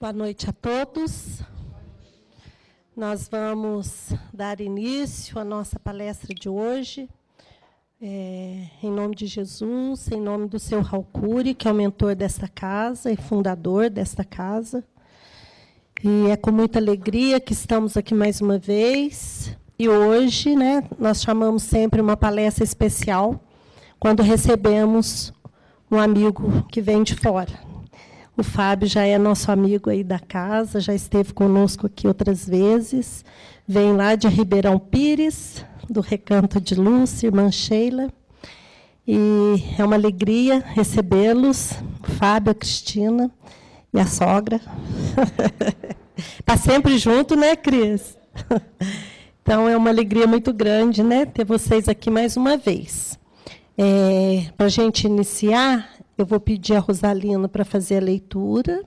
Boa noite a todos. Nós vamos dar início à nossa palestra de hoje, em nome de Jesus, em nome do seu Raul Cury, que é o mentor desta casa e fundador desta casa. E é com muita alegria que estamos aqui mais uma vez. E hoje, nós chamamos sempre uma palestra especial, quando recebemos um amigo que vem de fora. O Fábio já é nosso amigo aí da casa, já esteve conosco aqui outras vezes. Vem lá de Ribeirão Pires, do Recanto de Lúcia, irmã Sheila. E é uma alegria recebê-los, o Fábio, a Cristina e a sogra. Está sempre junto, né, Cris? Então, é uma alegria muito grande, ter vocês aqui mais uma vez. Para a gente iniciar, eu vou pedir a Rosalina para fazer a leitura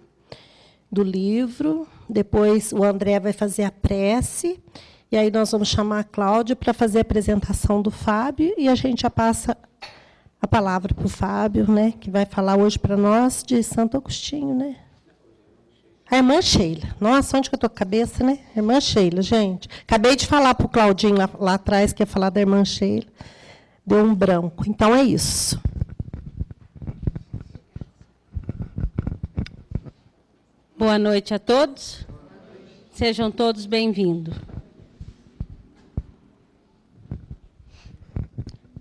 do livro, depois o André vai fazer a prece, e aí nós vamos chamar a Cláudia para fazer a apresentação do Fábio, e a gente já passa a palavra para o Fábio, que vai falar hoje para nós de Santo Agostinho, A irmã Sheila. Nossa, onde que eu estou com a cabeça, Irmã Sheila, gente. Acabei de falar para o Claudinho lá atrás, que ia falar da irmã Sheila. Deu um branco. Então, é isso. Boa noite a todos. Sejam todos bem-vindos.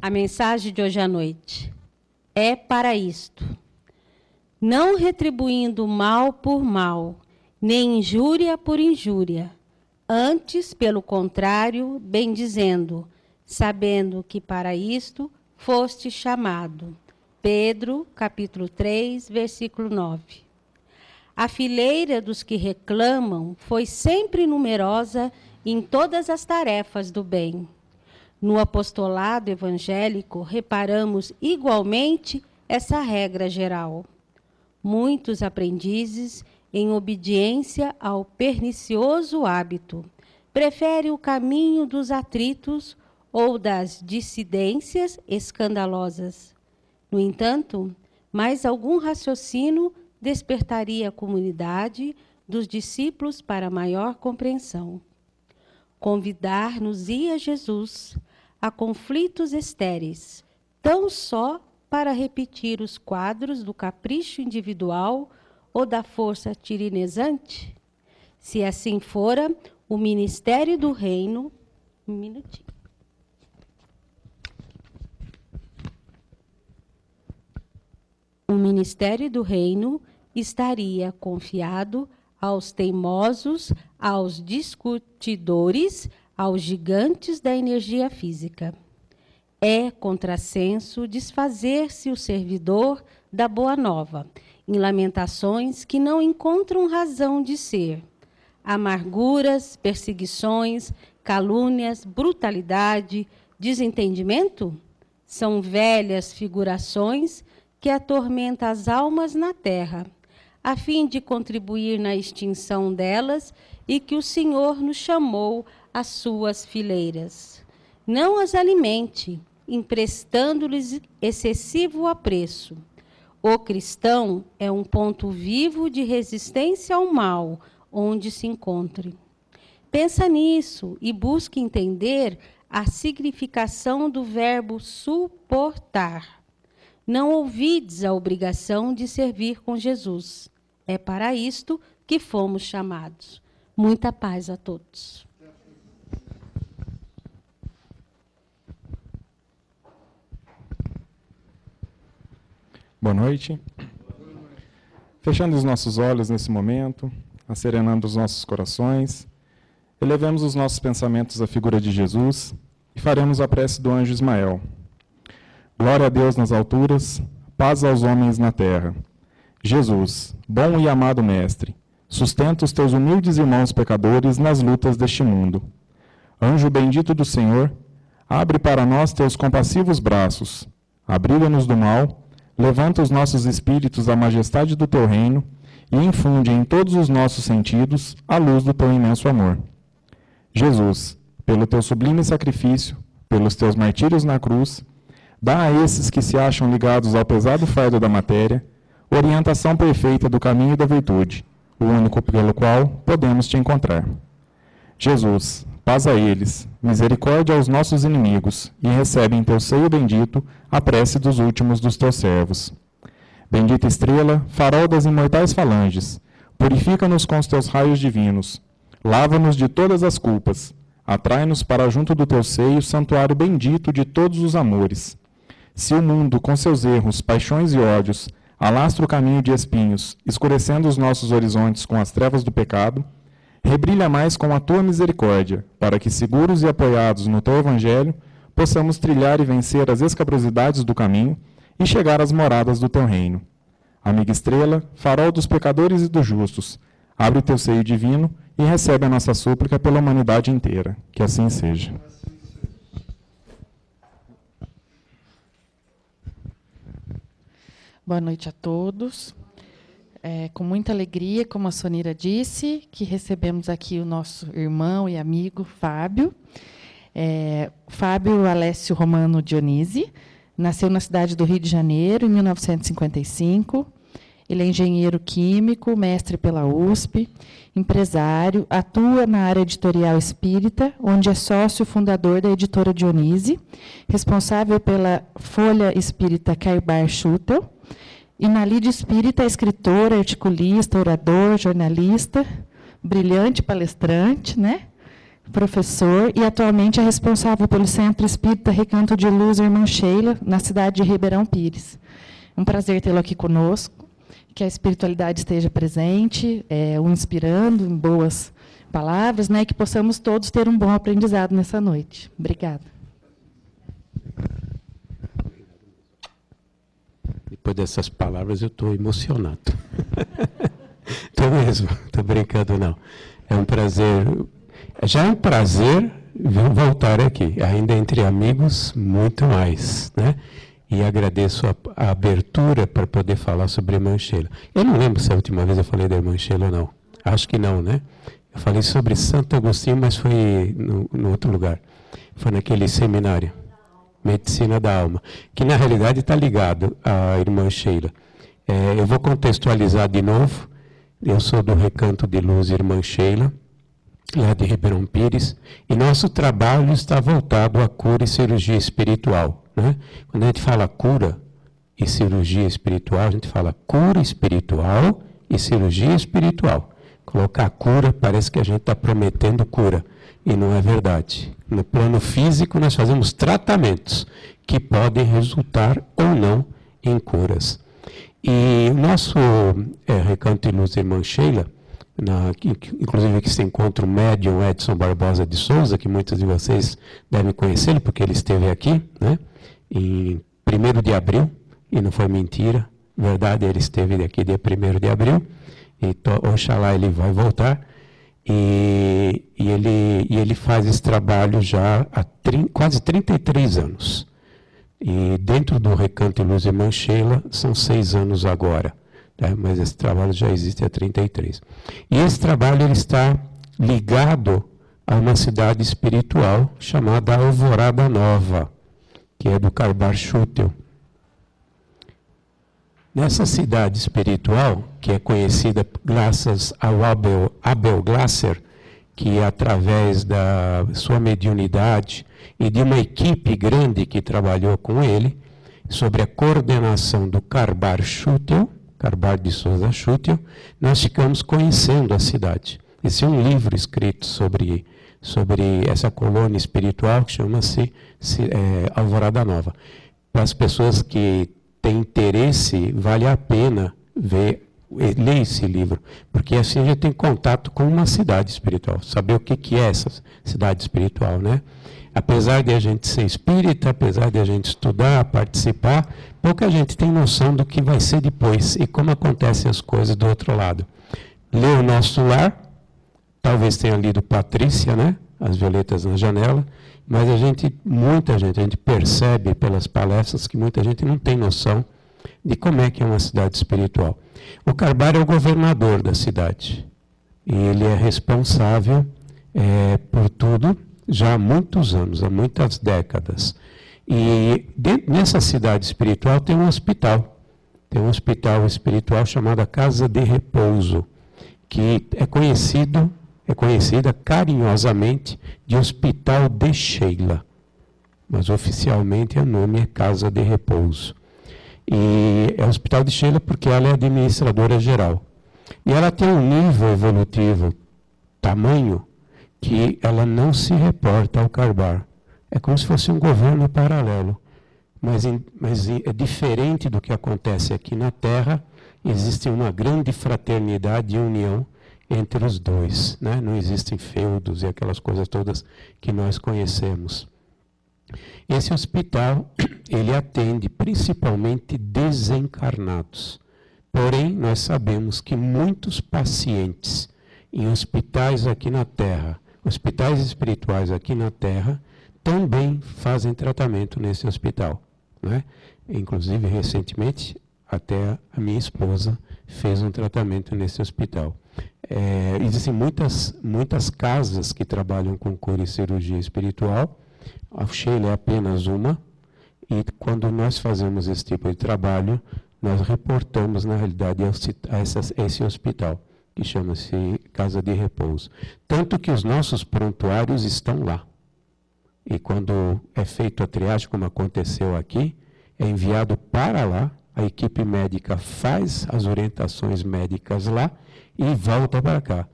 A mensagem de hoje à noite é para isto: não retribuindo mal por mal, nem injúria por injúria, antes, pelo contrário, bendizendo, sabendo que para isto foste chamado. Pedro, capítulo 3, versículo 9. A fileira dos que reclamam foi sempre numerosa em todas as tarefas do bem. No apostolado evangélico, reparamos igualmente essa regra geral. Muitos aprendizes, em obediência ao pernicioso hábito, preferem o caminho dos atritos ou das dissidências escandalosas. No entanto, mais algum raciocínio despertaria a comunidade dos discípulos para maior compreensão. Convidar-nos-ia Jesus a conflitos estéreis, tão só para repetir os quadros do capricho individual ou da força tirinesante? Se assim fora, o ministério do reino... Um minutinho. O ministério do reino estaria confiado aos teimosos, aos discutidores, aos gigantes da energia física. É contrassenso desfazer-se o servidor da boa nova, em lamentações que não encontram razão de ser. Amarguras, perseguições, calúnias, brutalidade, desentendimento? São velhas figurações que atormenta as almas na terra, a fim de contribuir na extinção delas, e que o Senhor nos chamou às suas fileiras. Não as alimente, emprestando-lhes excessivo apreço. O cristão é um ponto vivo de resistência ao mal, onde se encontre. Pensa nisso e busque entender a significação do verbo suportar. Não ouvides a obrigação de servir com Jesus. É para isto que fomos chamados. Muita paz a todos. Boa noite. Fechando os nossos olhos nesse momento, acerenando os nossos corações, elevemos os nossos pensamentos à figura de Jesus e faremos a prece do anjo Ismael. Glória a Deus nas alturas, paz aos homens na terra. Jesus, bom e amado Mestre, sustenta os teus humildes irmãos pecadores nas lutas deste mundo. Anjo bendito do Senhor, abre para nós teus compassivos braços, abriga-nos do mal, levanta os nossos espíritos à majestade do teu reino e infunde em todos os nossos sentidos a luz do teu imenso amor. Jesus, pelo teu sublime sacrifício, pelos teus martírios na cruz, dá a esses que se acham ligados ao pesado fardo da matéria orientação perfeita do caminho da virtude, o único pelo qual podemos te encontrar. Jesus, paz a eles, misericórdia aos nossos inimigos, e recebe em teu seio bendito a prece dos últimos dos teus servos. Bendita estrela, farol das imortais falanges, purifica-nos com os teus raios divinos, lava-nos de todas as culpas, atrai-nos para junto do teu seio, santuário bendito de todos os amores. Se o mundo, com seus erros, paixões e ódios, alastra o caminho de espinhos, escurecendo os nossos horizontes com as trevas do pecado, rebrilha mais com a tua misericórdia, para que, seguros e apoiados no teu evangelho, possamos trilhar e vencer as escabrosidades do caminho e chegar às moradas do teu reino. Amiga estrela, farol dos pecadores e dos justos, abre o teu seio divino e recebe a nossa súplica pela humanidade inteira. Que assim seja. Boa noite a todos. Com muita alegria, como a Sonira disse, que recebemos aqui o nosso irmão e amigo Fábio. Fábio Alessio Romano Dionisi nasceu na cidade do Rio de Janeiro, em 1955. Ele é engenheiro químico, mestre pela USP, empresário, atua na área editorial espírita, onde é sócio fundador da editora Dionisi, responsável pela Folha Espírita Carbar Schutel, e na lide espírita é escritor, articulista, orador, jornalista, brilhante palestrante, né? Professor, e atualmente é responsável pelo Centro Espírita Recanto de Luz Irmã Sheila, na cidade de Ribeirão Pires. Um prazer tê-lo aqui conosco, que a espiritualidade esteja presente, o inspirando em boas palavras, né, que possamos todos ter um bom aprendizado nessa noite. Obrigada. Depois dessas palavras, eu estou emocionado. Estou mesmo, estou brincando, não. É um prazer, já é um prazer voltar aqui, ainda entre amigos, muito mais, né? E agradeço a abertura para poder falar sobre a Irmã Sheila. Eu não lembro se a última vez eu falei da Irmã Sheila ou não. Acho que não, né? Eu falei sobre Santo Agostinho, mas foi no outro lugar. Foi naquele seminário, Medicina da Alma, que na realidade está ligado à Irmã Sheila. Eu vou contextualizar de novo. Eu sou do Recanto de Luz Irmã Sheila, lá de Ribeirão Pires, e nosso trabalho está voltado à cura e cirurgia espiritual. Né? Quando a gente fala cura e cirurgia espiritual, a gente fala cura espiritual e cirurgia espiritual. Colocar cura, parece que a gente está prometendo cura, e não é verdade. No plano físico, nós fazemos tratamentos que podem resultar ou não em curas. E o nosso Recanto de Luz Irmã Sheila, inclusive que se encontra o médium Edson Barbosa de Souza, que muitos de vocês devem conhecê-lo, porque ele esteve aqui, né? Em 1º de abril, e não foi mentira, verdade, ele esteve aqui dia 1º de abril, e oxalá ele vai voltar, e ele faz esse trabalho já há quase 33 anos. E dentro do Recanto de Luz Irmã Sheila, são 6 anos agora, né? Mas esse trabalho já existe há 33. E esse trabalho ele está ligado a uma cidade espiritual chamada Alvorada Nova, que é do Carbar Schutel. Nessa cidade espiritual, que é conhecida graças ao Abel Glasser, que através da sua mediunidade e de uma equipe grande que trabalhou com ele, sobre a coordenação do Carbar Schutel, Carbar de Souza Schutel, nós ficamos conhecendo a cidade. Esse é um livro escrito sobre essa colônia espiritual que chama-se Alvorada Nova. Para as pessoas que têm interesse, vale a pena ler esse livro, porque assim a gente tem contato com uma cidade espiritual, saber o que é essa cidade espiritual, né? Apesar de a gente ser espírita, apesar de a gente estudar, participar, pouca gente tem noção do que vai ser depois e como acontecem as coisas do outro lado. Lê o Nosso Lar, talvez tenha lido Patrícia, né? As Violetas na Janela, mas muita gente, a gente percebe pelas palestras que muita gente não tem noção de como é que é uma cidade espiritual. O Carbar é o governador da cidade, e ele é responsável por tudo já há muitos anos, há muitas décadas. E nessa cidade espiritual tem um hospital espiritual chamado Casa de Repouso, que é conhecida carinhosamente de Hospital de Sheila, mas oficialmente o nome é Casa de Repouso. E é Hospital de Sheila porque ela é administradora geral. E ela tem um nível evolutivo, tamanho, que ela não se reporta ao Carbar. É como se fosse um governo paralelo. Mas é diferente do que acontece aqui na Terra. Existe uma grande fraternidade e união entre os dois, né? Não existem feudos e aquelas coisas todas que nós conhecemos. Esse hospital, ele atende principalmente desencarnados. Porém, nós sabemos que muitos pacientes em hospitais aqui na Terra, hospitais espirituais aqui na Terra, também fazem tratamento nesse hospital, né? Inclusive, recentemente, até a minha esposa fez um tratamento nesse hospital. Existem muitas casas que trabalham com cura e cirurgia espiritual. A Sheila é apenas uma, e quando nós fazemos esse tipo de trabalho, nós reportamos, na realidade, a esse hospital, que chama-se Casa de Repouso. Tanto que os nossos prontuários estão lá. E quando é feito a triagem, como aconteceu aqui, é enviado para lá, a equipe médica faz as orientações médicas lá e volta para cá.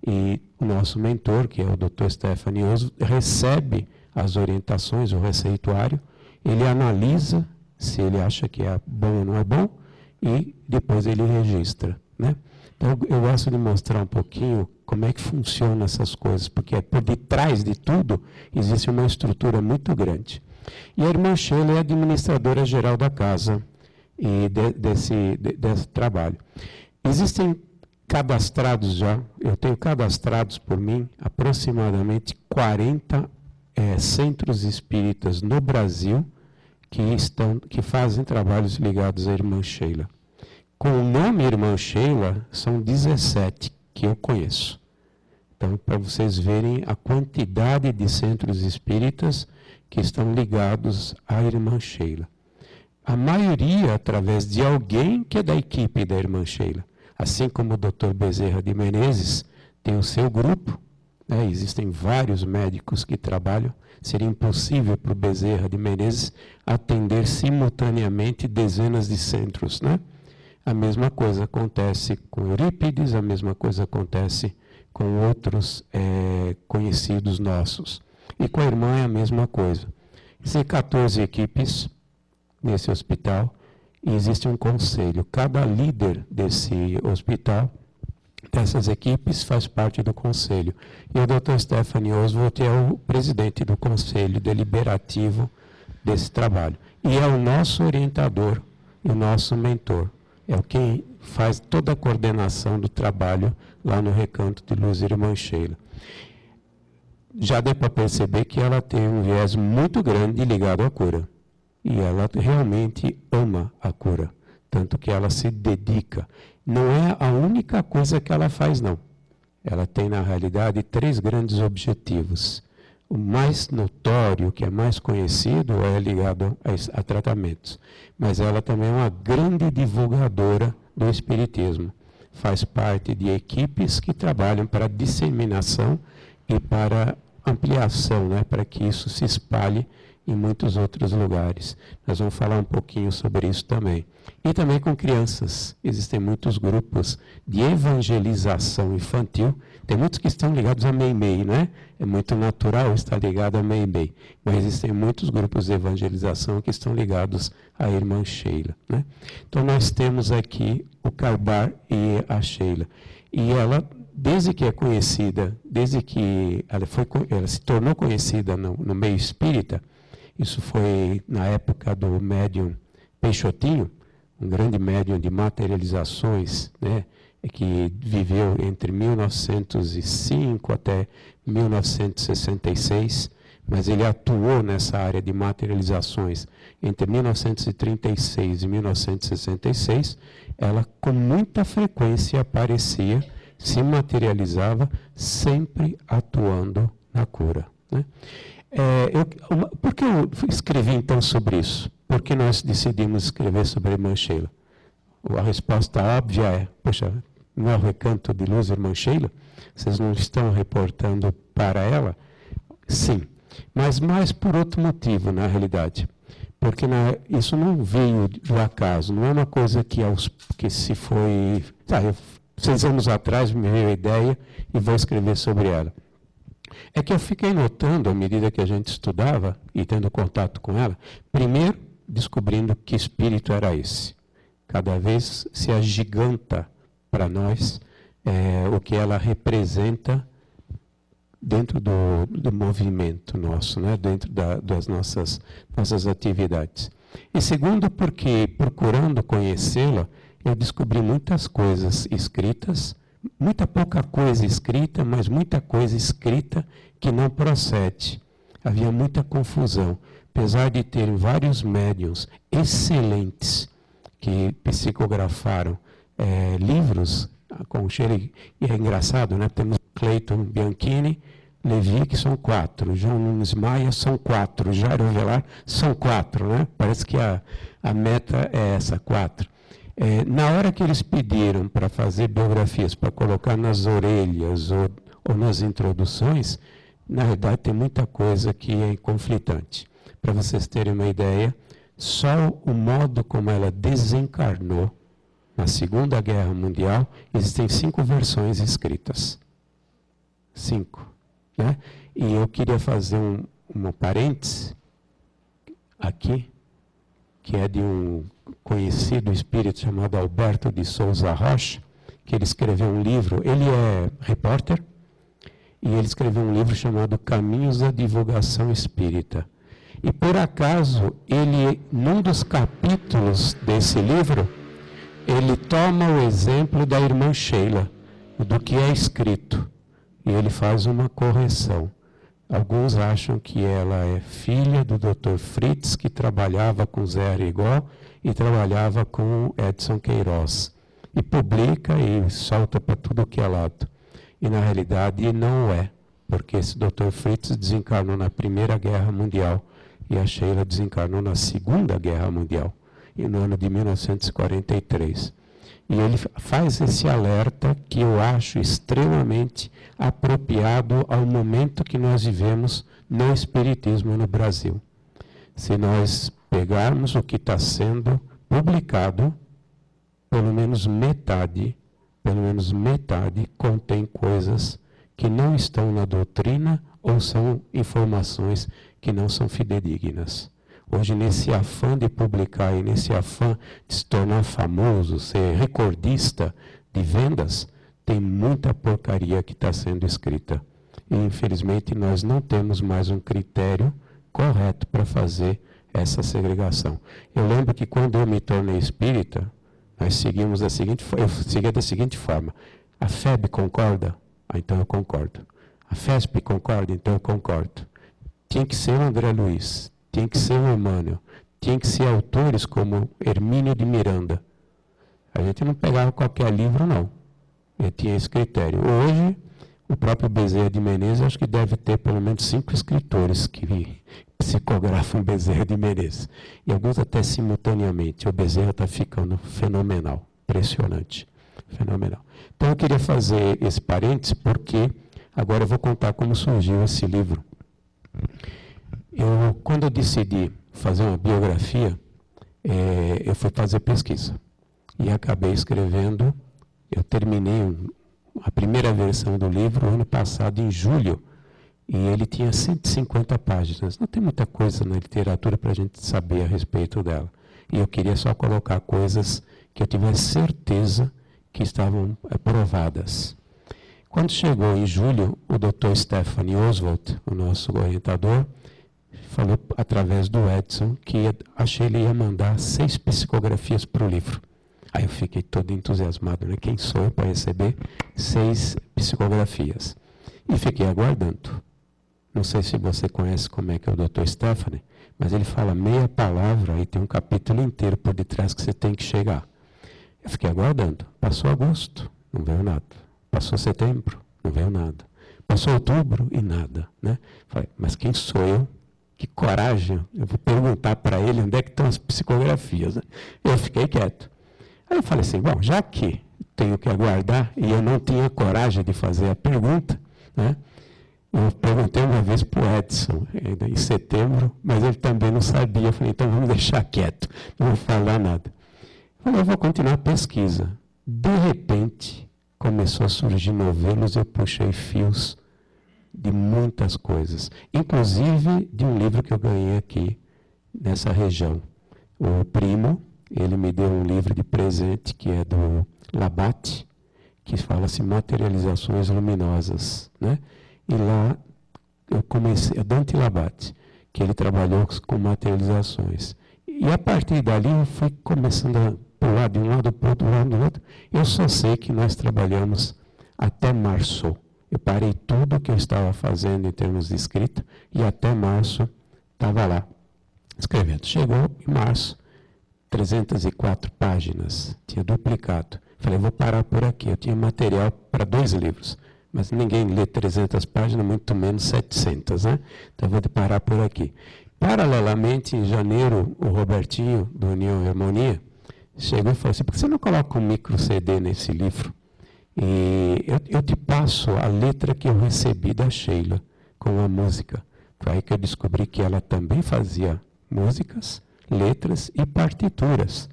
E o nosso mentor, que é o Dr. Stephanie Oso, recebe as orientações, o receituário, ele analisa se ele acha que é bom ou não é bom, e depois ele registra, né? Então, eu gosto de mostrar um pouquinho como é que funcionam essas coisas, porque por detrás de tudo existe uma estrutura muito grande. E a irmã Sheila é administradora geral da casa e desse trabalho. Existem cadastrados já, eu tenho cadastrados por mim aproximadamente 40 centros espíritas no Brasil que fazem trabalhos ligados à irmã Sheila. Com o nome Irmã Sheila, são 17 que eu conheço. Então, para vocês verem a quantidade de centros espíritas que estão ligados à Irmã Sheila. A maioria através de alguém que é da equipe da Irmã Sheila. Assim como o Dr. Bezerra de Menezes tem o seu grupo, né? Existem vários médicos que trabalham. Seria impossível para o Bezerra de Menezes atender simultaneamente dezenas de centros, né? A mesma coisa acontece com Eurípides, a mesma coisa acontece com outros conhecidos nossos. E com a irmã é a mesma coisa. Existem 14 equipes nesse hospital e existe um conselho. Cada líder desse hospital, dessas equipes, faz parte do conselho. E o Dr. Stephanie Oswald é o presidente do conselho deliberativo desse trabalho. E é o nosso orientador e o nosso mentor. É quem faz toda a coordenação do trabalho lá no Recanto de Luz Irmã Sheila. Já deu para perceber que ela tem um viés muito grande ligado à cura. E ela realmente ama a cura. Tanto que ela se dedica. Não é a única coisa que ela faz, não. Ela tem, na realidade, 3 grandes objetivos. O mais notório, que é mais conhecido, é ligado a tratamentos. Mas ela também é uma grande divulgadora do Espiritismo. Faz parte de equipes que trabalham para disseminação e para ampliação, né, para que isso se espalhe em muitos outros lugares. Nós vamos falar um pouquinho sobre isso também. E também com crianças. Existem muitos grupos de evangelização infantil. Tem muitos que estão ligados a Meimei, né? É muito natural estar ligado a Meimei. Mas existem muitos grupos de evangelização que estão ligados à Irmã Sheila, né? Então nós temos aqui o Carbar e a Sheila. E ela, desde que é conhecida, desde que ela se tornou conhecida no meio espírita, isso foi na época do médium Peixotinho, um grande médium de materializações, né, que viveu entre 1905 até 1966, mas ele atuou nessa área de materializações entre 1936 e 1966. Ela com muita frequência aparecia, se materializava, sempre atuando na cura, né? Por que eu escrevi então sobre isso? Por que nós decidimos escrever sobre a Irmã Sheila? A resposta óbvia é, poxa, não é o Recanto de Luz, irmã Sheila? Vocês não estão reportando para ela? Sim, mas mais por outro motivo, na realidade. Porque isso não veio do acaso, não é uma coisa que se foi... 6 anos atrás me veio a ideia e vou escrever sobre ela. É que eu fiquei notando, à medida que a gente estudava e tendo contato com ela, primeiro, descobrindo que espírito era esse. Cada vez se agiganta para nós o que ela representa dentro do movimento nosso, né? Dentro das nossas atividades. E segundo, porque procurando conhecê-la, eu descobri muitas coisas escritas, muita pouca coisa escrita, mas muita coisa escrita que não procede. Havia muita confusão, apesar de terem vários médiuns excelentes que psicografaram livros com cheiro. E é engraçado, né? Temos Cleiton Bianchini, Levi, que são 4, João Nunes Maia são 4, Jairo Velar são 4, né? Parece que a meta é essa, 4. Na hora que eles pediram para fazer biografias, para colocar nas orelhas ou nas introduções, na verdade tem muita coisa que é conflitante. Para vocês terem uma ideia, só o modo como ela desencarnou na Segunda Guerra Mundial, existem 5 versões escritas. 5. Né? E eu queria fazer um parêntese aqui, que é de um conhecido espírito chamado Alberto de Souza Rocha, que ele escreveu um livro, ele é repórter, e ele escreveu um livro chamado Caminhos da Divulgação Espírita. E por acaso, ele, num dos capítulos desse livro, ele toma o exemplo da irmã Sheila, do que é escrito, e ele faz uma correção. Alguns acham que ela é filha do Dr. Fritz, que trabalhava com Zé Arigó e trabalhava com Edson Queiroz. E publica e solta para tudo que é lado. E na realidade não é, porque esse Dr. Fritz desencarnou na Primeira Guerra Mundial e a Sheila desencarnou na Segunda Guerra Mundial, e no ano de 1943. E ele faz esse alerta que eu acho extremamente apropriado ao momento que nós vivemos no Espiritismo no Brasil. Se nós pegarmos o que está sendo publicado, pelo menos metade contém coisas que não estão na doutrina ou são informações que não são fidedignas. Hoje, nesse afã de publicar e nesse afã de se tornar famoso, ser recordista de vendas, tem muita porcaria que está sendo escrita. E, infelizmente, nós não temos mais um critério correto para fazer essa segregação. Eu lembro que quando eu me tornei espírita, nós seguimos eu seguia da seguinte forma: a FEB concorda? Ah, então eu concordo. A FESP concorda? Então eu concordo. Tinha que ser o André Luiz, tinha que ser o Emmanuel, tinha que ser autores como Hermínio de Miranda. A gente não pegava qualquer livro, não. Eu tinha esse critério. Hoje, o próprio Bezerra de Menezes, acho que deve ter pelo menos 5 escritores que psicografam Bezerra de Menezes. E alguns até simultaneamente. O Bezerra está ficando fenomenal, impressionante, fenomenal. Então eu queria fazer esse parênteses porque agora eu vou contar como surgiu esse livro. Quando eu decidi fazer uma biografia, eu fui fazer pesquisa. E acabei escrevendo, eu terminei a primeira versão do livro ano passado, em julho, e ele tinha 150 páginas. Não tem muita coisa na literatura para a gente saber a respeito dela. E eu queria só colocar coisas que eu tivesse certeza que estavam provadas. Quando chegou em julho, o Dr. Stephanie Oswald, o nosso orientador, falou através do Edson que achei ele ia mandar 6 psicografias para o livro. Aí eu fiquei todo entusiasmado, né? Quem sou eu para receber 6 psicografias? E fiquei aguardando. Não sei se você conhece como é que é o Dr. Stephanie, mas ele fala meia palavra e tem um capítulo inteiro por detrás que você tem que chegar. Eu fiquei aguardando. Passou agosto, não veio nada. Passou setembro, não veio nada. Passou outubro e nada. Né? Falei, mas quem sou eu? Que coragem, eu vou perguntar para ele onde é que estão as psicografias. Né? Eu fiquei quieto. Aí eu falei assim, bom, já que tenho que aguardar, e eu não tinha coragem de fazer a pergunta, né? Eu perguntei uma vez para o Edson, em setembro, mas ele também não sabia. Eu falei, então vamos deixar quieto, não vou falar nada. Eu falei, eu vou continuar a pesquisa. De repente, começou a surgir novelos, eu puxei fios de muitas coisas, inclusive de um livro que eu ganhei aqui, nessa região. O primo, ele me deu um livro de presente, que é do Labat, que fala-se Materializações Luminosas, né? E lá eu comecei, é Dante Labat, que ele trabalhou com materializações. E a partir dali eu fui começando a pular de um lado para o outro, lado do outro. Eu só sei que nós trabalhamos até março. Eu parei tudo o que eu estava fazendo em termos de escrita e até março estava lá escrevendo. Chegou em março, 304 páginas, tinha duplicado. Falei, vou parar por aqui. Eu tinha material para 2 livros. Mas ninguém lê 300 páginas, muito menos 700, né? Então, vou parar por aqui. Paralelamente, em janeiro, o Robertinho, do União e Harmonia, chegou e falou assim, por que você não coloca um micro CD nesse livro? E eu te passo a letra que eu recebi da Sheila, com a música. Foi aí que eu descobri que ela também fazia músicas, letras e partituras.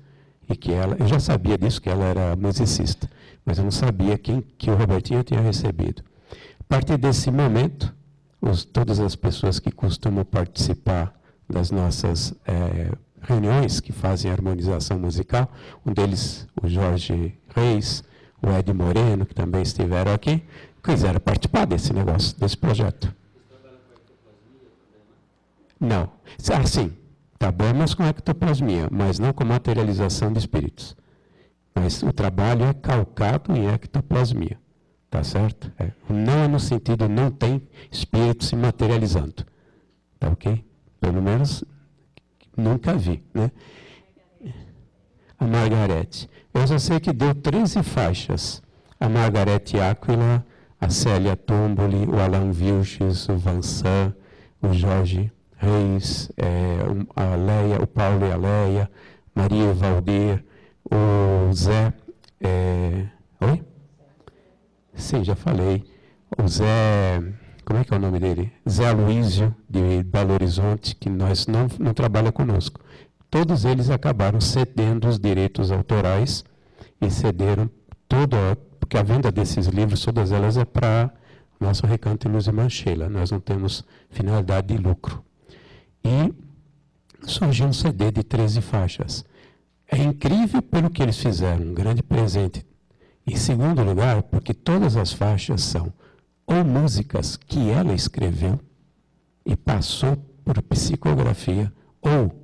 E que ela, eu já sabia disso, que ela era musicista, mas eu não sabia que o Robertinho tinha recebido. A partir desse momento, todas as pessoas que costumam participar das nossas reuniões, que fazem harmonização musical, um deles, o Jorge Reis, o Ed Moreno, que também estiveram aqui, quiseram participar desse negócio, desse projeto. Não. Ah, sim. Tá bom, mas com ectoplasmia, mas não com materialização de espíritos. Mas o trabalho é calcado em ectoplasmia, tá certo? Não é no sentido, não tem espírito se materializando, tá ok? Pelo menos nunca vi, né? A Margarete. Eu só sei que deu 13 faixas. A Margarete Áquila, a Célia Tomboli, o Alain Vilches, o Vansan, o Jorge Reis, a Leia, o Paulo e a Leia, Maria Valdir, o Zé... Oi? Sim, já falei. O Zé... Como é que é o nome dele? Zé Aloísio, de Belo Horizonte, que nós não trabalha conosco. Todos eles acabaram cedendo os direitos autorais e cederam tudo, porque a venda desses livros, todas elas é para nosso Recanto em Luz e Manchela. Nós não temos finalidade de lucro. E surgiu um CD de 13 faixas. É incrível pelo que eles fizeram, um grande presente. Em segundo lugar, porque todas as faixas são ou músicas que ela escreveu e passou por psicografia, ou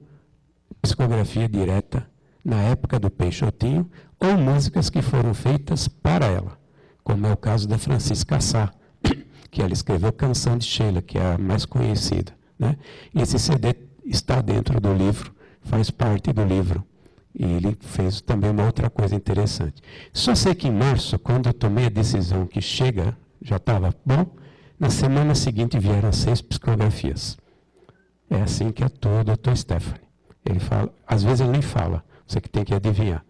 psicografia direta na época do Peixotinho, ou músicas que foram feitas para ela, como é o caso da Francisca Sá, que ela escreveu Canção de Sheila, que é a mais conhecida, né? E esse CD está dentro do livro, faz parte do livro. E ele fez também uma outra coisa interessante. Só sei que em março, quando eu tomei a decisão que chega, já estava bom, na semana seguinte vieram 6 psicografias. É assim que atua o Dr. Stephanie. Ele fala, às vezes ele nem fala, você que tem que adivinhar.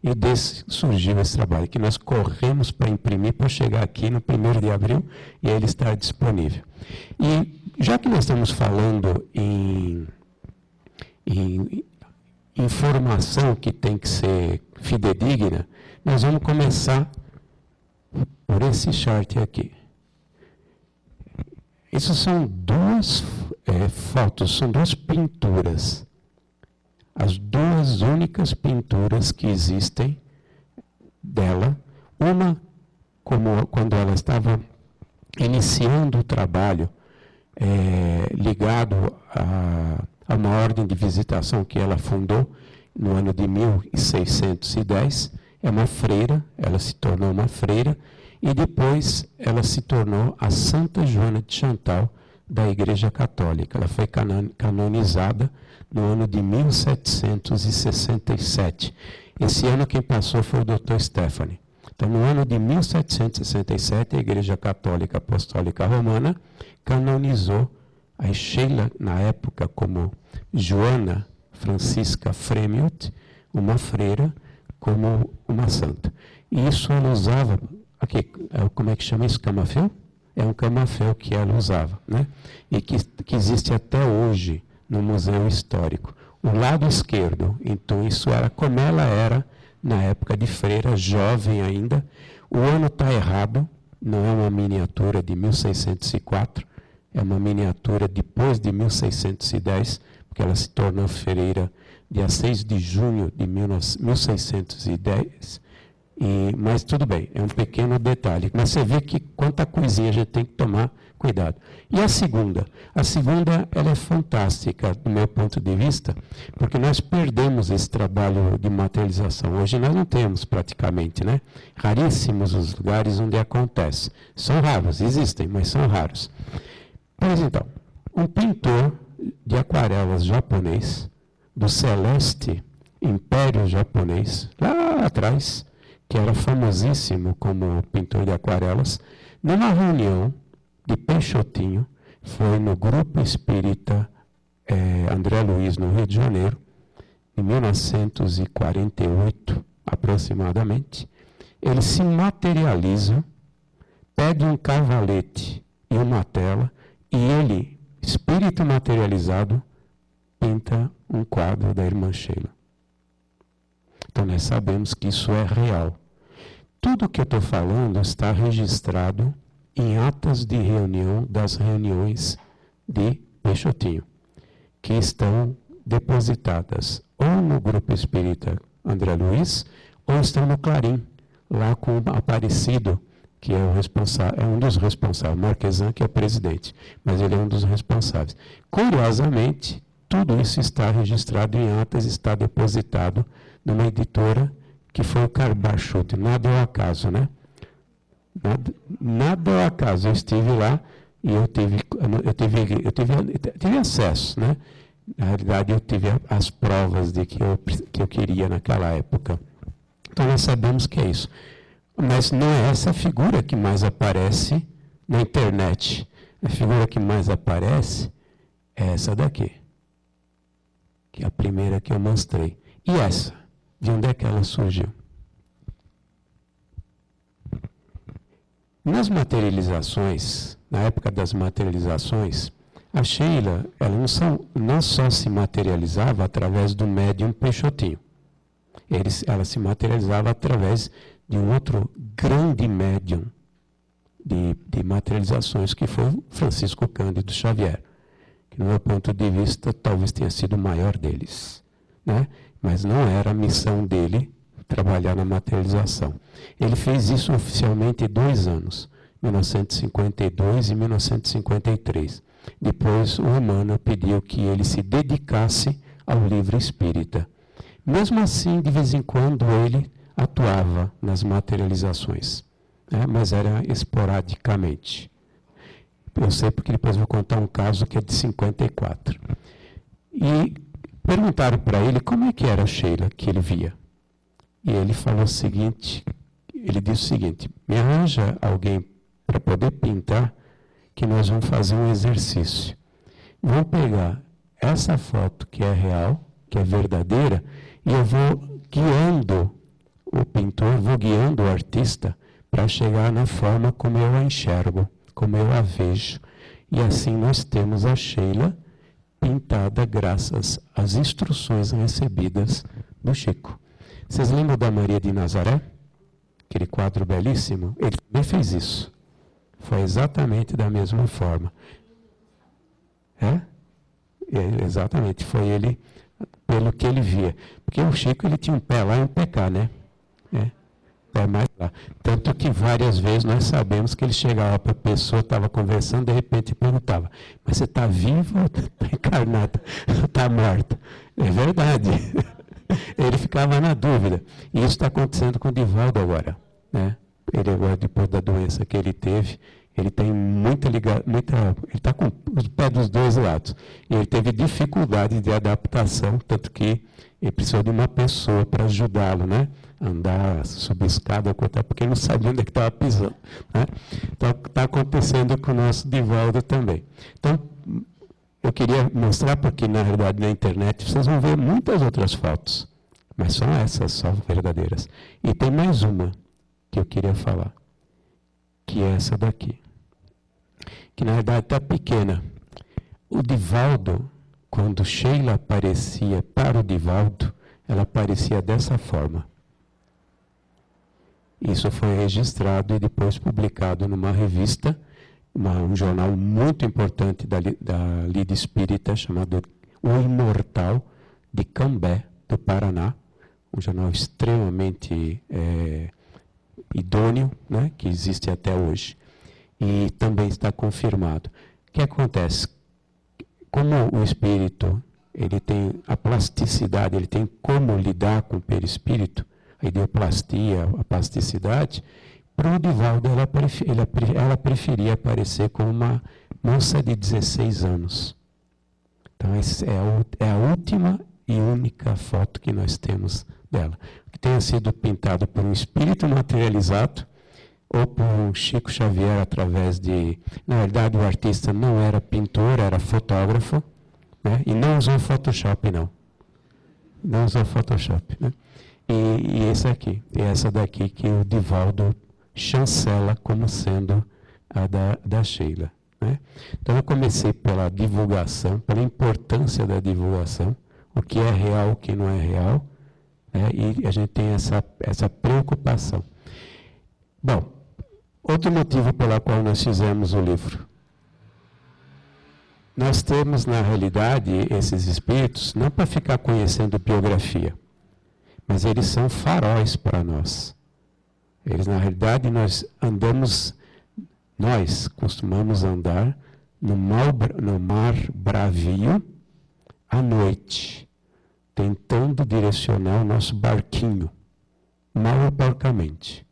E desse surgiu esse trabalho, que nós corremos para imprimir, para chegar aqui no 1º de abril, e ele estar disponível. E já que nós estamos falando em informação que tem que ser fidedigna, nós vamos começar por esse chart aqui. Isso são 2 fotos, são 2 pinturas. As 2 únicas pinturas que existem dela, uma como quando ela estava iniciando o trabalho ligado a uma ordem de visitação que ela fundou no ano de 1610, é uma freira, ela se tornou uma freira, e depois ela se tornou a Santa Joana de Chantal da Igreja Católica. Ela foi canonizada no ano de 1767. Esse ano quem passou foi o Dr. Stephanie. Então, no ano de 1767, a Igreja Católica Apostólica Romana canonizou a Sheila, na época, como Joana Francisca Fremiut, uma freira, como uma santa. E isso ela usava, aqui, como é que chama isso? Camafeu? É um camafeu que ela usava, né? E que existe até hoje no Museu Histórico. O lado esquerdo, então isso era como ela era na época de freira, jovem ainda. O ano está errado, não é uma miniatura de 1604, é uma miniatura depois de 1610, porque ela se tornou freira dia 6 de junho de 1610. Mas tudo bem, é um pequeno detalhe. Mas você vê que quanta coisinha a gente tem que tomar cuidado. E a segunda? A segunda ela é fantástica, do meu ponto de vista, porque nós perdemos esse trabalho de materialização. Hoje nós não temos praticamente, né? Raríssimos os lugares onde acontece. São raros, existem, mas são raros. Pois então, um pintor de aquarelas japonês, do Celeste Império Japonês, lá atrás, que era famosíssimo como pintor de aquarelas, numa reunião de Peixotinho, foi no Grupo Espírita André Luiz, no Rio de Janeiro, em 1948, aproximadamente. Ele se materializa, pede um cavalete e uma tela, e ele, espírito materializado, pinta um quadro da irmã Sheila. Então nós sabemos que isso é real. Tudo o que eu estou falando está registrado em atas de reunião das reuniões de Peixotinho, que estão depositadas ou no Grupo Espírita André Luiz, ou estão no Clarim, lá com o Aparecido, que é o responsável, é um dos responsáveis, Marquesan, que é presidente, mas ele é um dos responsáveis. Curiosamente, tudo isso está registrado em atas, está depositado numa editora que foi o Carbachuti. Nada é o acaso, né? Nada é o acaso. Eu estive lá e eu tive acesso, né? Na realidade, eu tive as provas de que eu queria naquela época. Então, nós sabemos que é isso. Mas não é essa figura que mais aparece na internet. A figura que mais aparece é essa daqui, que é a primeira que eu mostrei. E essa? De onde é que ela surgiu? Nas materializações, na época das materializações, a Sheila ela não só se materializava através do médium Peixotinho. Ela se materializava através de um outro grande médium de materializações, que foi Francisco Cândido Xavier, que, do meu ponto de vista, talvez tenha sido o maior deles, né? Mas não era a missão dele trabalhar na materialização. Ele fez isso oficialmente 2 anos, 1952 e 1953. Depois, o Emmanuel pediu que ele se dedicasse ao livro espírita. Mesmo assim, de vez em quando, ele atuava nas materializações, né? Mas era esporadicamente. Eu sei porque depois vou contar um caso que é de 54. E perguntaram para ele como é que era a Sheila que ele via. E ele falou o seguinte, ele disse o seguinte: me arranja alguém para poder pintar, que nós vamos fazer um exercício. Vamos pegar essa foto que é real, que é verdadeira, e eu vou guiando o pintor, vou guiando o artista para chegar na forma como eu a enxergo, como eu a vejo. E assim nós temos a Sheila pintada graças às instruções recebidas do Chico. Vocês lembram da Maria de Nazaré? Aquele quadro belíssimo? Ele também fez isso. Foi exatamente da mesma forma. Exatamente, foi ele, pelo que ele via. Porque o Chico ele tinha um pé lá e um pé cá, né? Pé mais lá. Tanto que várias vezes nós sabemos que ele chegava para a pessoa, estava conversando, de repente perguntava: mas você está vivo ou está encarnada? Está morta? É verdade. Ele ficava na dúvida. E isso está acontecendo com o Divaldo agora, né? Ele agora, depois da doença que ele teve, ele tem ele está com os pés dos 2 lados. E ele teve dificuldade de adaptação, tanto que ele precisou de uma pessoa para ajudá-lo, né? Andar, subir escada, porque ele não sabia onde é que estava pisando, né? Então, está acontecendo com o nosso Divaldo também. Então, eu queria mostrar, porque na realidade na internet vocês vão ver muitas outras fotos, mas são essas, só verdadeiras. E tem mais uma, que eu queria falar, que é essa daqui, que na verdade está pequena. O Divaldo, quando Sheila aparecia para o Divaldo, ela aparecia dessa forma. Isso foi registrado e depois publicado numa revista, um jornal muito importante da Lida Espírita, chamado O Imortal, de Cambé, do Paraná, um jornal extremamente idôneo, né, que existe até hoje, e também está confirmado. O que acontece? Como o espírito ele tem a plasticidade, ele tem como lidar com o perispírito, a ideoplastia, a plasticidade, para o Divaldo ela preferia aparecer como uma moça de 16 anos. Então, essa é a última e única foto que nós temos dela. Que tenha sido pintado por um espírito materializado ou por um Chico Xavier através de... Na verdade, o artista não era pintor, era fotógrafo, né? E não usou Photoshop, não. Não usou Photoshop, né? E esse aqui, e essa daqui que o Divaldo chancela como sendo a da Sheila, né? Então eu comecei pela divulgação, pela importância da divulgação, o que é real, o que não é real, né? E a gente tem essa preocupação. Bom, outro motivo pelo qual nós fizemos o livro. Nós temos, na realidade, esses espíritos, não para ficar conhecendo biografia, mas eles são faróis para nós. Eles, na realidade, nós costumamos andar no mar bravio à noite, tentando direcionar o nosso barquinho, mal ou porcamente.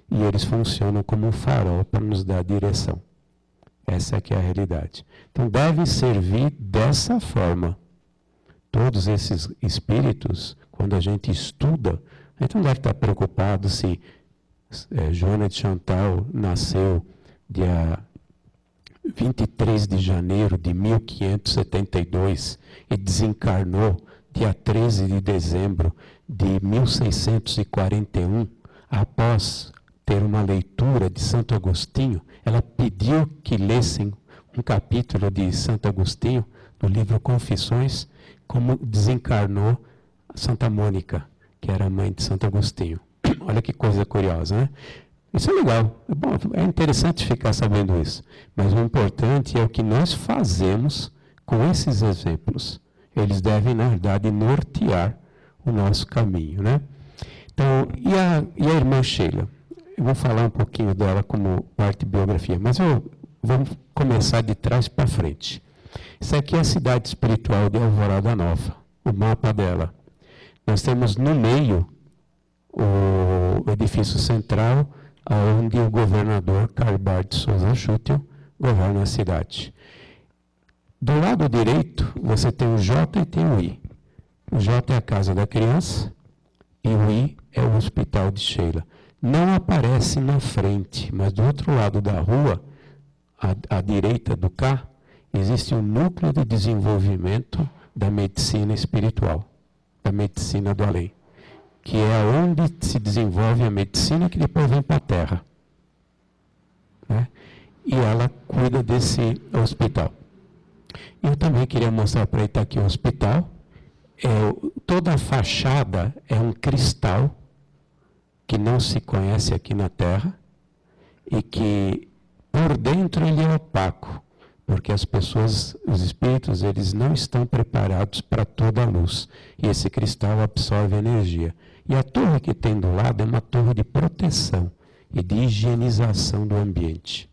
E eles funcionam como um farol para nos dar direção. Essa aqui é a realidade. Então, devem servir dessa forma. Todos esses espíritos, quando a gente estuda, a gente não deve estar preocupado se Joana de Chantal nasceu dia 23 de janeiro de 1572 e desencarnou dia 13 de dezembro de 1641, após ter uma leitura de Santo Agostinho. Ela pediu que lessem um capítulo de Santo Agostinho, no livro Confissões, como desencarnou Santa Mônica, que era a mãe de Santo Agostinho. Olha que coisa curiosa, né? Isso é legal, é bom, é interessante ficar sabendo isso. Mas o importante é o que nós fazemos com esses exemplos. Eles devem, na verdade, nortear o nosso caminho, né? Então, e a irmã Sheila? Eu vou falar um pouquinho dela como parte de biografia, mas vamos começar de trás para frente. Isso aqui é a cidade espiritual de Alvorada Nova, o mapa dela. Nós temos no meio o edifício central, onde o governador Carbar de Souza Schutel governa a cidade. Do lado direito, você tem o J e tem o I. O J é a Casa da Criança e o I é o Hospital de Sheila. Não aparece na frente, mas do outro lado da rua, à direita do K, existe um núcleo de desenvolvimento da medicina espiritual, da medicina do além, que é onde se desenvolve a medicina que depois vem para a Terra, né? E ela cuida desse hospital. Eu também queria mostrar para ele, está aqui o hospital. Toda a fachada é um cristal que não se conhece aqui na Terra e que por dentro ele é opaco, porque as pessoas, os espíritos, eles não estão preparados para toda a luz. E esse cristal absorve energia. E a torre que tem do lado é uma torre de proteção e de higienização do ambiente.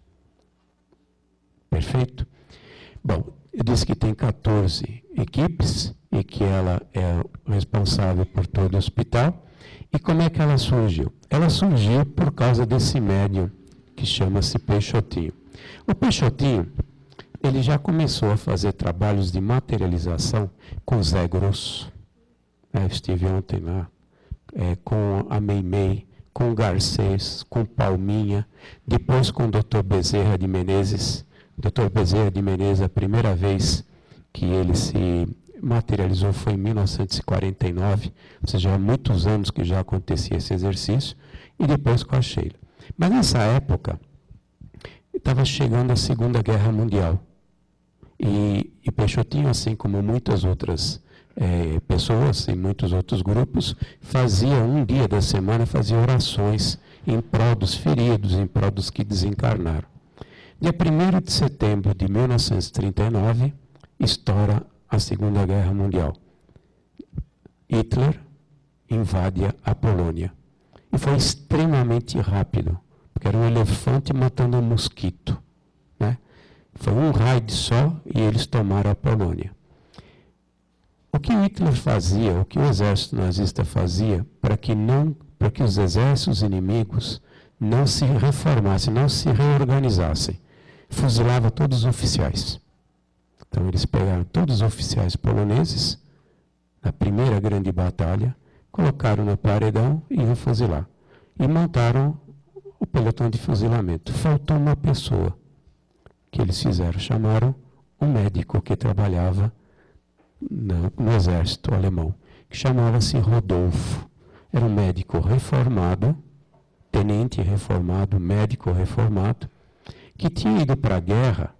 Perfeito? Bom, eu disse que tem 14 equipes e que ela é responsável por todo o hospital. E como é que ela surgiu? Ela surgiu por causa desse médium que chama-se Peixotinho. O Peixotinho, ele já começou a fazer trabalhos de materialização com Zé Grosso. Eu estive ontem lá, com a Meimei, com o Garcês, com Palminha, depois com o Dr. Bezerra de Menezes. O Dr. Bezerra de Menezes, a primeira vez que ele se materializou foi em 1949, ou seja, há muitos anos que já acontecia esse exercício, e depois com a Sheila. Mas nessa época, estava chegando a Segunda Guerra Mundial. E Peixotinho, assim como muitas outras pessoas e muitos outros grupos, fazia um dia da semana, fazia orações em prol dos feridos, em prol dos que desencarnaram. Dia 1º de setembro de 1939, estoura a Segunda Guerra Mundial. Hitler invade a Polônia. E foi extremamente rápido, porque era um elefante matando um mosquito, né? Foi um raid só e eles tomaram a Polônia. O que Hitler fazia, o que o exército nazista fazia para que os exércitos inimigos não se reformassem, não se reorganizassem? Fuzilava todos os oficiais. Então eles pegaram todos os oficiais poloneses, na primeira grande batalha, colocaram no paredão e iam fuzilar. E montaram o pelotão de fuzilamento. Faltou uma pessoa que eles fizeram. Chamaram um médico que trabalhava no exército alemão, que chamava-se Rodolfo. Era um médico reformado, tenente reformado, médico reformado, que tinha ido para a guerra,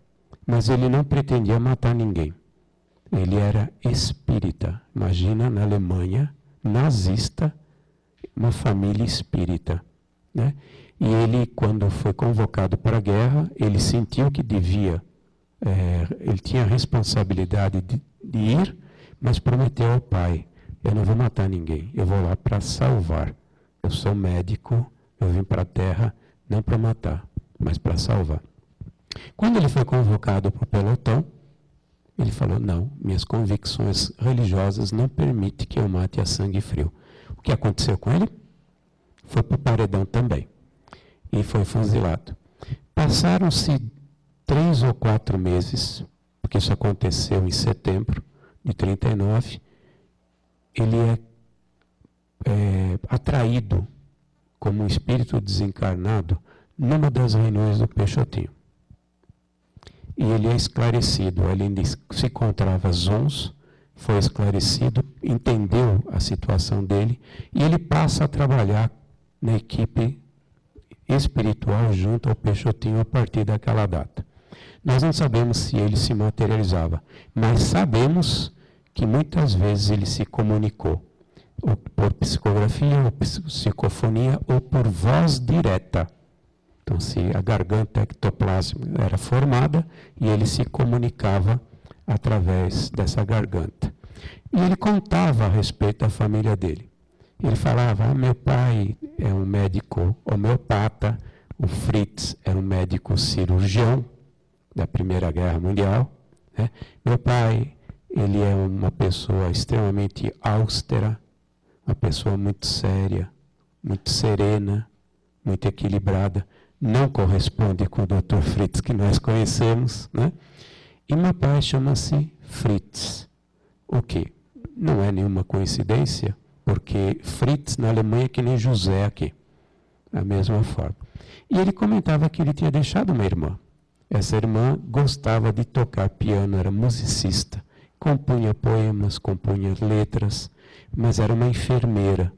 mas ele não pretendia matar ninguém. Ele era espírita. Imagina, na Alemanha, nazista, uma família espírita, né? E ele, quando foi convocado para a guerra, ele sentiu que devia, ele tinha a responsabilidade de ir, mas prometeu ao pai: eu não vou matar ninguém, eu vou lá para salvar. Eu sou médico, eu vim para a terra não para matar, mas para salvar. Quando ele foi convocado para o pelotão, ele falou: não, minhas convicções religiosas não permitem que eu mate a sangue frio. O que aconteceu com ele? Foi para o paredão também. E foi fuzilado. Passaram-se 3 ou 4 meses, porque isso aconteceu em setembro de 1939, ele é atraído como um espírito desencarnado numa das reuniões do Peixotinho. E ele é esclarecido, ele se encontrava zonzo, foi esclarecido, entendeu a situação dele, e ele passa a trabalhar na equipe espiritual junto ao Peixotinho a partir daquela data. Nós não sabemos se ele se materializava, mas sabemos que muitas vezes ele se comunicou, ou por psicografia, ou psicofonia, ou por voz direta. Então, se a garganta ectoplásmica era formada, e ele se comunicava através dessa garganta. E ele contava a respeito da família dele. Ele falava: meu pai é um médico homeopata, o Fritz era um médico cirurgião da Primeira Guerra Mundial, né? Meu pai, ele é uma pessoa extremamente austera, uma pessoa muito séria, muito serena, muito equilibrada, não corresponde com o Dr. Fritz que nós conhecemos, né? E meu pai chama-se Fritz. O quê? Não é nenhuma coincidência, porque Fritz na Alemanha é que nem José aqui, da mesma forma. E ele comentava que ele tinha deixado uma irmã. Essa irmã gostava de tocar piano, era musicista, compunha poemas, compunha letras, mas era uma enfermeira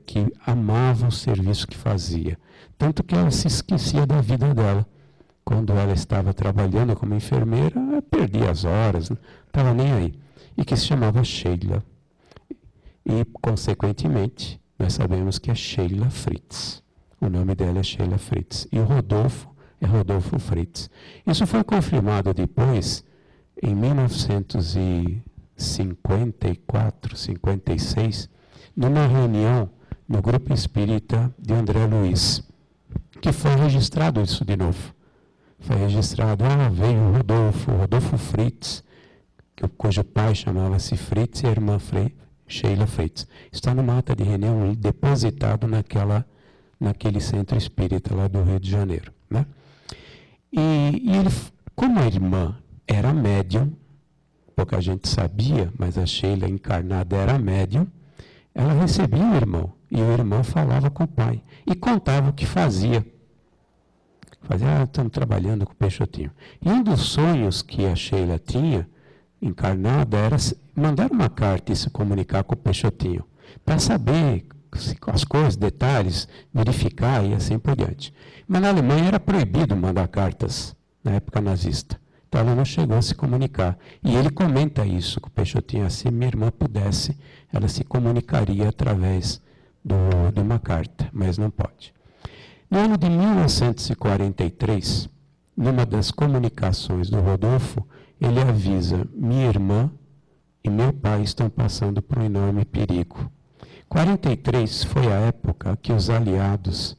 que amava o serviço que fazia. Tanto que ela se esquecia da vida dela. Quando ela estava trabalhando como enfermeira, ela perdia as horas, não estava nem aí. E que se chamava Sheila. E, consequentemente, nós sabemos que é Sheila Fritz. O nome dela é Sheila Fritz. E o Rodolfo é Rodolfo Fritz. Isso foi confirmado depois, em 1954, 56, numa reunião no Grupo Espírita de André Luiz, que foi registrado isso de novo. Foi registrado, veio o Rodolfo Fritz, cujo pai chamava-se Fritz e a irmã Sheila Fritz. Está numa ata de reunião depositado naquele centro espírita lá do Rio de Janeiro, né? E ele, como a irmã era médium, pouca gente sabia, mas a Sheila encarnada era médium, ela recebia o irmão, e o irmão falava com o pai, e contava o que fazia. Estamos trabalhando com o Peixotinho. E um dos sonhos que a Sheila tinha, encarnada, era mandar uma carta e se comunicar com o Peixotinho, para saber as coisas, detalhes, verificar e assim por diante. Mas na Alemanha era proibido mandar cartas na época nazista. Então ela não chegou a se comunicar. E ele comenta isso, que o Peixotinho, se minha irmã pudesse, ela se comunicaria através de uma carta, mas não pode. No ano de 1943, numa das comunicações do Rodolfo, ele avisa: minha irmã e meu pai estão passando por um enorme perigo. 43 foi a época que os aliados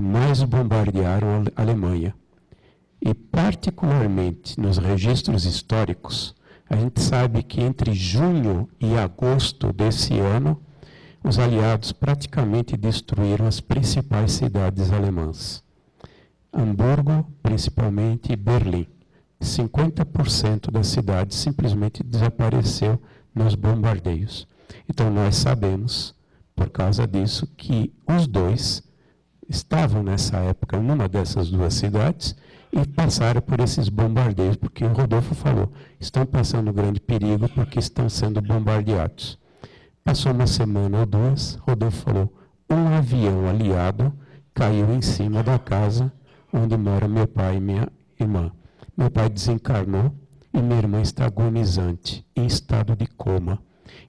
mais bombardearam a Alemanha. E, particularmente nos registros históricos, a gente sabe que entre junho e agosto desse ano, os aliados praticamente destruíram as principais cidades alemãs. Hamburgo, principalmente, e Berlim. 50% da cidade simplesmente desapareceu nos bombardeios. Então, nós sabemos, por causa disso, que os dois estavam nessa época numa dessas duas cidades e passaram por esses bombardeios, porque o Rodolfo falou, estão passando grande perigo porque estão sendo bombardeados. Passou uma semana ou duas, Rodolfo falou, um avião aliado caiu em cima da casa onde mora meu pai e minha irmã. Meu pai desencarnou e minha irmã está agonizante, em estado de coma.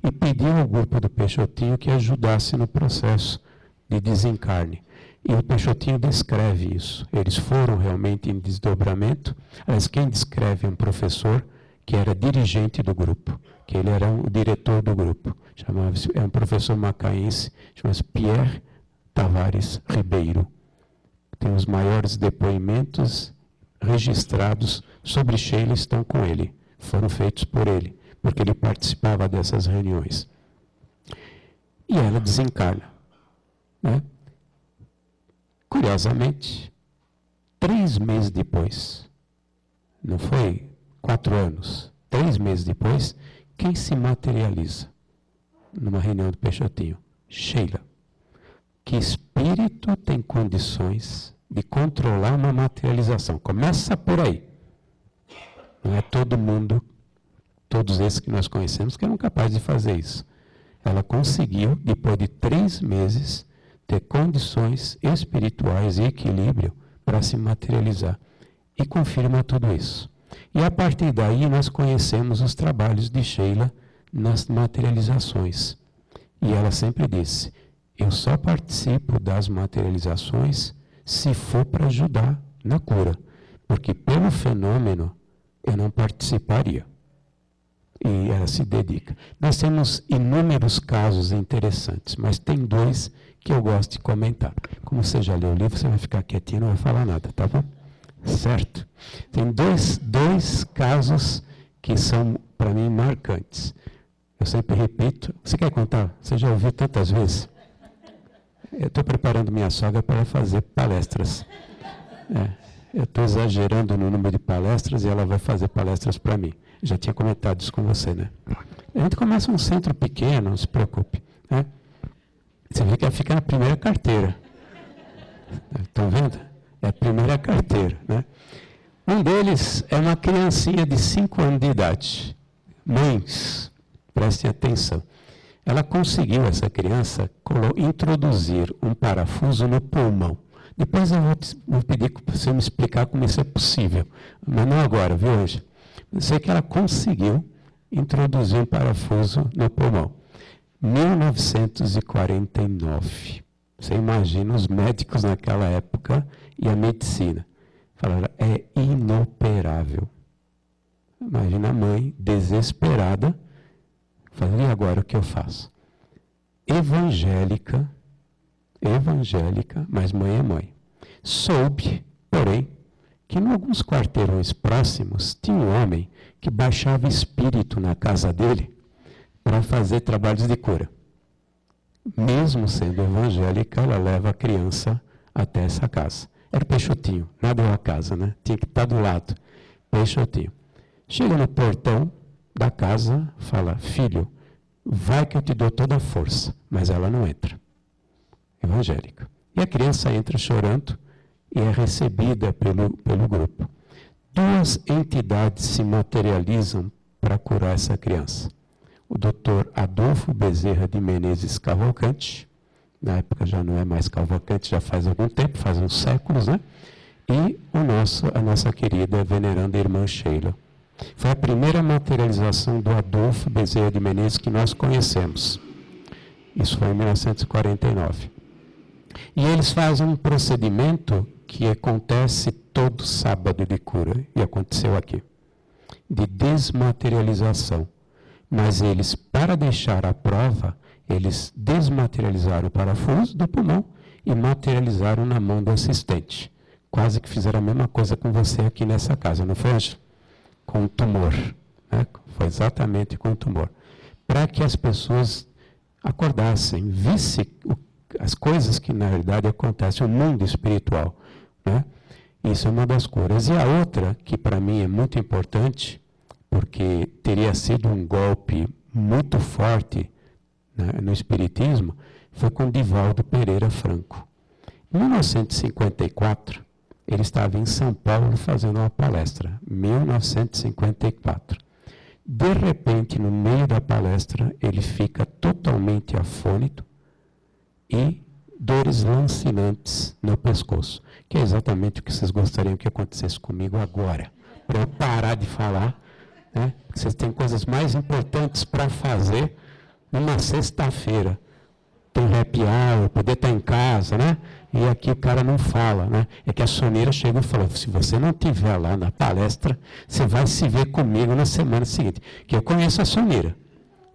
E pediu ao grupo do Peixotinho que ajudasse no processo de desencarne. E o Peixotinho descreve isso. Eles foram realmente em desdobramento. Mas quem descreve é um professor que era dirigente do grupo, que ele era o diretor do grupo. É um professor macaense, chama-se Pierre Tavares Ribeiro. Tem os maiores depoimentos registrados sobre Sheila, estão com ele. Foram feitos por ele, porque ele participava dessas reuniões. E ela desencarna, né? Curiosamente, 3 meses depois, não foi 4 anos, 3 meses depois, quem se materializa numa reunião do Peixotinho? Sheila. Que espírito tem condições de controlar uma materialização? Começa por aí. Não é todo mundo, todos esses que nós conhecemos, que eram capazes de fazer isso. Ela conseguiu, depois de 3 meses, ter condições espirituais e equilíbrio para se materializar. E confirma tudo isso. E a partir daí nós conhecemos os trabalhos de Sheila nas materializações. E ela sempre disse, eu só participo das materializações se for para ajudar na cura. Porque pelo fenômeno eu não participaria. E ela se dedica. Nós temos inúmeros casos interessantes, mas tem 2 que eu gosto de comentar. Como você já leu o livro, você vai ficar quietinho, não vai falar nada, tá bom? Certo? Tem dois casos que são, para mim, marcantes. Eu sempre repito. Você quer contar? Você já ouviu tantas vezes? Eu estou preparando minha sogra para fazer palestras. Eu estou exagerando no número de palestras e ela vai fazer palestras para mim. Já tinha comentado isso com você, né? A gente começa um centro pequeno, não se preocupe, né? Você vê que ela fica na primeira carteira. Estão vendo? É a primeira carteira, né? Um deles é uma criancinha de 5 anos de idade. Mães, prestem atenção. Ela conseguiu, essa criança, introduzir um parafuso no pulmão. Depois eu vou pedir para você me explicar como isso é possível. Mas não agora, viu, hoje? Eu sei que ela conseguiu introduzir um parafuso no pulmão. 1949. Você imagina os médicos naquela época e a medicina. Falaram, é inoperável. Imagina a mãe desesperada. Falando, e agora o que eu faço? Evangélica, mas mãe é mãe. Soube, porém, que em alguns quarteirões próximos tinha um homem que baixava espírito na casa dele para fazer trabalhos de cura. Mesmo sendo evangélica, ela leva a criança até essa casa. Era o Peixotinho, nada é uma casa, né? Tinha que estar do lado. Peixotinho. Chega no portão da casa, fala, filho, vai que eu te dou toda a força. Mas ela não entra. Evangélica. E a criança entra chorando e é recebida pelo grupo. 2 entidades se materializam para curar essa criança. O Dr. Adolfo Bezerra de Menezes Cavalcante, na época já não é mais Cavalcante, já faz algum tempo, faz uns séculos, né? E a nossa querida veneranda irmã Sheila. Foi a primeira materialização do Adolfo Bezerra de Menezes que nós conhecemos. Isso foi em 1949. E eles fazem um procedimento que acontece todo sábado de cura, e aconteceu aqui, de desmaterialização. Mas eles, para deixar a prova, eles desmaterializaram o parafuso do pulmão e materializaram na mão do assistente. Quase que fizeram a mesma coisa com você aqui nessa casa, não foi, Ângelo? Com o tumor. Né? Foi exatamente com o tumor. Para que as pessoas acordassem, vissem as coisas que, na verdade, acontecem no mundo espiritual. Né? Isso é uma das curas. E a outra, que para mim é muito importante, porque teria sido um golpe muito forte, né, no Espiritismo, foi com Divaldo Pereira Franco. Em 1954, ele estava em São Paulo fazendo uma palestra. 1954. De repente, no meio da palestra, ele fica totalmente afônito e dores lancinantes no pescoço, que é exatamente o que vocês gostariam que acontecesse comigo agora, para eu parar de falar, né? Vocês têm coisas mais importantes para fazer numa sexta-feira. Tem happy hour, poder estar em casa, né? E aqui o cara não fala, né? É que a Soneira chegou e falou, se você não estiver lá na palestra, você vai se ver comigo na semana seguinte. Que eu conheço a Soneira,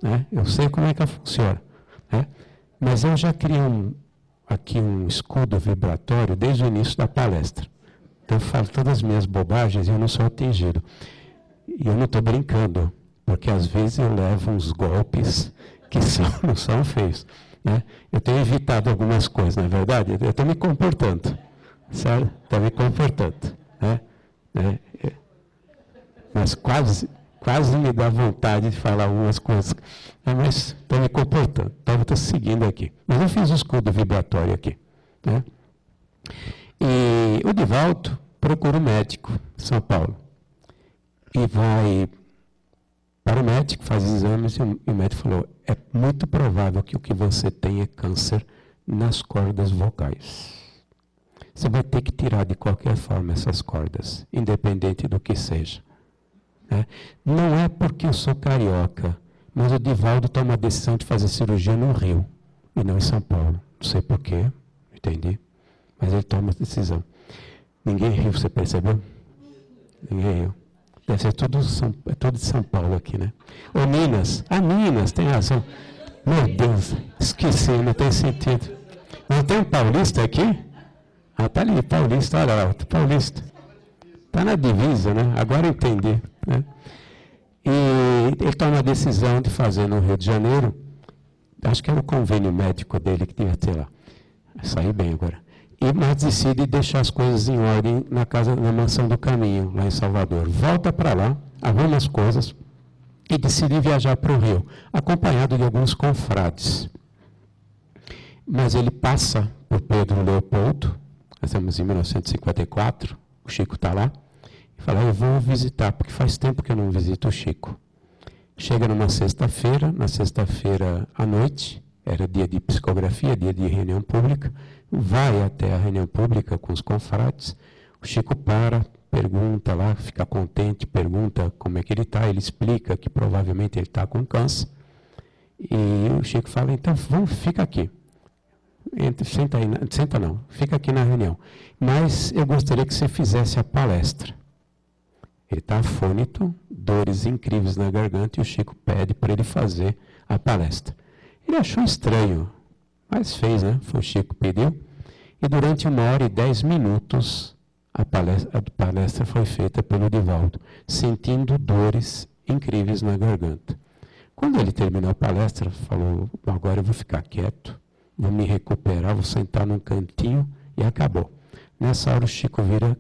né? Eu sei como é que ela funciona, né? Mas eu já criei aqui um escudo vibratório desde o início da palestra. Então eu falo todas as minhas bobagens e eu não sou atingido. E eu não estou brincando, porque às vezes eu levo uns golpes que não são feios. Né? Eu tenho evitado algumas coisas, não é verdade? Eu estou me comportando, certo? Estou me comportando. Né? Mas quase me dá vontade de falar algumas coisas. Mas estou me comportando, estou seguindo aqui. Mas eu fiz o escudo vibratório aqui. Né? E o Divaldo procura um médico em São Paulo. E vai para o médico, faz exames, e o médico falou, é muito provável que o que você tem é câncer nas cordas vocais. Você vai ter que tirar de qualquer forma essas cordas, independente do que seja. Né? Não é porque eu sou carioca, mas o Divaldo toma a decisão de fazer cirurgia no Rio, e não em São Paulo. Não sei porquê, entendi, mas ele toma a decisão. Ninguém riu, você percebeu? Ninguém riu. Deve ser tudo de São Paulo aqui, né? Ô, Minas. Ah, Minas, tem razão. Meu Deus, esqueci, não tem sentido. Não tem um paulista aqui? Ah, tá ali, paulista, olha lá, paulista. Está na divisa, né? Agora entendi. Né? E ele toma a decisão de fazer no Rio de Janeiro, acho que era o convênio médico dele que devia ter lá. Saiu bem agora. Mas decide deixar as coisas em ordem na Mansão do Caminho, lá em Salvador. Volta para lá, arruma as coisas e decide viajar para o Rio, acompanhado de alguns confrades. Mas ele passa por Pedro Leopoldo, nós estamos em 1954, o Chico está lá, e fala, eu vou visitar, porque faz tempo que eu não visito o Chico. Chega numa sexta-feira, na sexta-feira à noite, era dia de psicografia, dia de reunião pública, vai até a reunião pública com os confrades, o Chico pergunta lá, fica contente, pergunta como é que ele está, ele explica que provavelmente ele está com câncer, e o Chico fala, então fica aqui, fica aqui na reunião, mas eu gostaria que você fizesse a palestra. Ele está afônito, dores incríveis na garganta, e o Chico pede para ele fazer a palestra. Ele achou estranho, mas fez, né? Foi o Chico que pediu. E durante 1h10 a palestra foi feita pelo Divaldo, sentindo dores incríveis na garganta. Quando ele terminou a palestra, falou, agora eu vou ficar quieto, vou me recuperar, vou sentar num cantinho, e acabou. Nessa hora o Chico vira,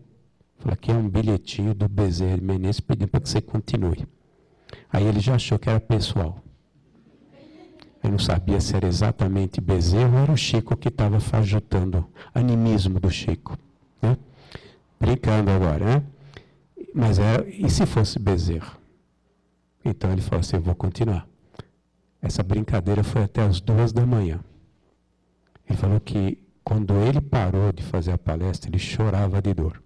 fala, aqui é um bilhetinho do Bezerra de Menezes pedindo para que você continue. Aí ele já achou que era pessoal. Eu não sabia se era exatamente Bezerra ou era o Chico que estava fajutando animismo do Chico. Né? Brincando agora, né? Mas e se fosse Bezerra? Então ele falou assim, eu vou continuar. Essa brincadeira foi até as 2 da manhã. Ele falou que quando ele parou de fazer a palestra, ele chorava de dor.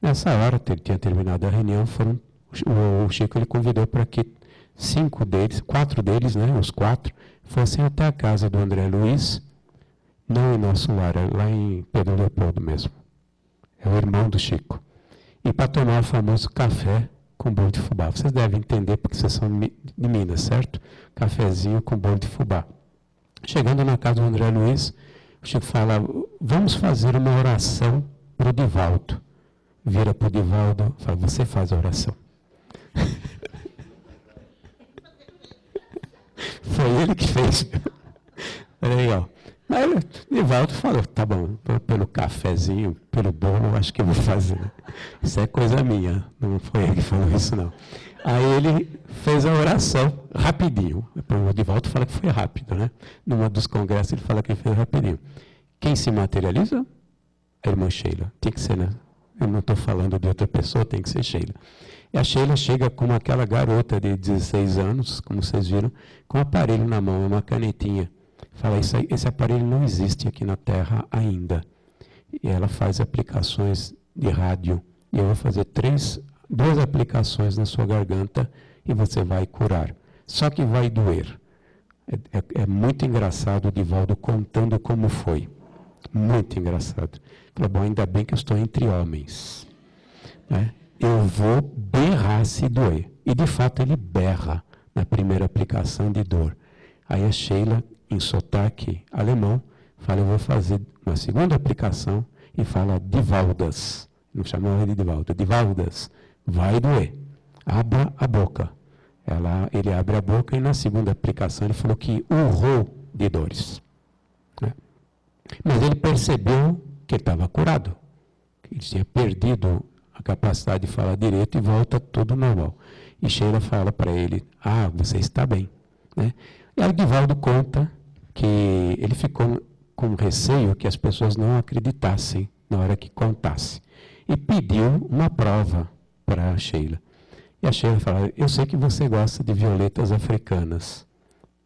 Nessa hora, ele tinha terminado a reunião, o Chico ele convidou para que 4 deles, né, os 4, fossem até a casa do André Luiz, não em nosso lar, lá em Pedro Leopoldo mesmo. É o irmão do Chico. E para tomar o famoso café com bolo de fubá. Vocês devem entender, porque vocês são de Minas, certo? Cafezinho com bolo de fubá. Chegando na casa do André Luiz, o Chico fala, vamos fazer uma oração para o Divaldo. Vira para o Divaldo e fala, você faz a oração. Foi ele que fez. Olha aí, ó. Aí o Divaldo falou, tá bom, pelo cafezinho, pelo bolo, acho que eu vou fazer. Isso é coisa minha, não foi ele que falou isso, não. Aí ele fez a oração rapidinho. O Divaldo fala que foi rápido, né? Numa dos congressos ele fala que ele fez rapidinho. Quem se materializa? A irmã Sheila. Tem que ser, né? Eu não estou falando de outra pessoa, tem que ser Sheila. E a Sheila chega como aquela garota de 16 anos, como vocês viram, com um aparelho na mão, uma canetinha. Fala, esse aparelho não existe aqui na Terra ainda. E ela faz aplicações de rádio. E eu vou fazer 2 aplicações na sua garganta e você vai curar. Só que vai doer. É muito engraçado o Divaldo contando como foi. Muito engraçado. Falou, bom, ainda bem que eu estou entre homens. Né? Eu vou berrar se doer. E de fato ele berra na primeira aplicação de dor. Aí a Sheila, em sotaque alemão, fala, eu vou fazer uma segunda aplicação e fala Divaldas. Não chamava de Divaldo, Divaldas. Vai doer. Abra a boca. Ele abre a boca e na segunda aplicação ele falou que urrou de dores. Né? Mas ele percebeu que ele estava curado. Ele tinha perdido a capacidade de falar direito e volta tudo normal. E Sheila fala para ele, você está bem. Né? E aí o Divaldo conta que ele ficou com receio que as pessoas não acreditassem na hora que contasse. E pediu uma prova para a Sheila. E a Sheila fala, eu sei que você gosta de violetas africanas,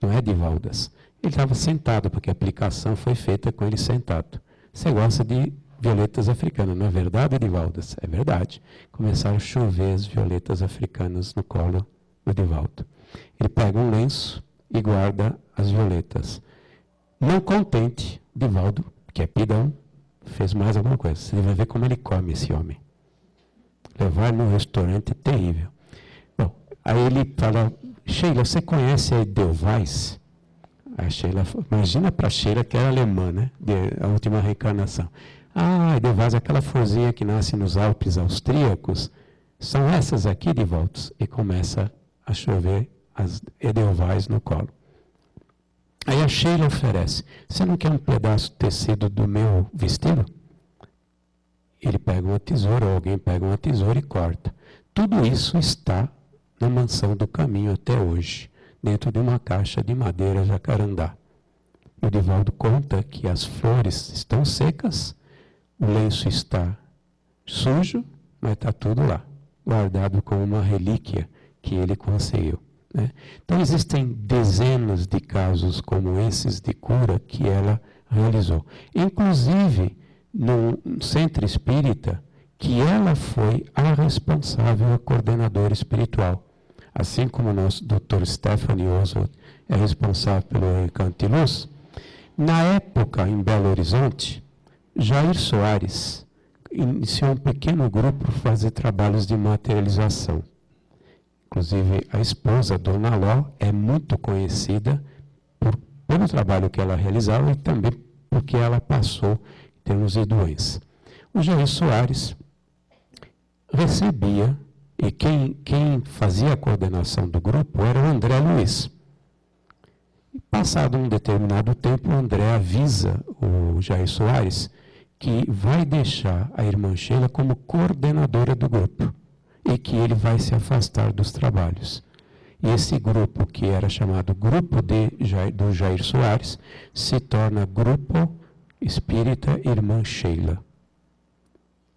não é, Divaldas? Ele estava sentado, porque a aplicação foi feita com ele sentado. Você gosta de violetas africanas, não é verdade, Divaldas? É verdade. Começaram a chover as violetas africanas no colo do Divaldo. Ele pega um lenço e guarda as violetas. Não contente, Divaldo, que é pidão, fez mais alguma coisa. Você vai ver como ele come esse homem. Levar num restaurante terrível. Bom, aí ele fala, Sheila, você conhece a Edelweiss? A Sheila, imagina para a Sheila que era alemã, né? A última reencarnação. Edelweiss é aquela florzinha que nasce nos Alpes austríacos. São essas aqui, Divaldo. E começa a chover as Edelweiss no colo. Aí a Sheila oferece, você não quer um pedaço de tecido do meu vestido? Ele pega uma tesoura, ou alguém pega uma tesoura e corta. Tudo isso está na mansão do caminho até hoje, dentro de uma caixa de madeira jacarandá. O Divaldo conta que as flores estão secas, o lenço está sujo, mas está tudo lá, guardado como uma relíquia que ele conseguiu. Né? Então existem dezenas de casos como esses de cura que ela realizou. Inclusive, no centro espírita, que ela foi a responsável, a coordenadora espiritual. Assim como o nosso Dr. Stephanie Oswald é responsável pelo Recanto de Luz, na época, em Belo Horizonte, Jair Soares iniciou um pequeno grupo para fazer trabalhos de materialização. Inclusive, a esposa, Dona Ló, é muito conhecida pelo trabalho que ela realizava e também porque ela passou em termos de doença. O Jair Soares recebia, e quem fazia a coordenação do grupo era o André Luiz. Passado um determinado tempo, o André avisa o Jair Soares que vai deixar a irmã Sheila como coordenadora do grupo e que ele vai se afastar dos trabalhos. E esse grupo, que era chamado Grupo do Jair Soares, se torna Grupo Espírita Irmã Sheila.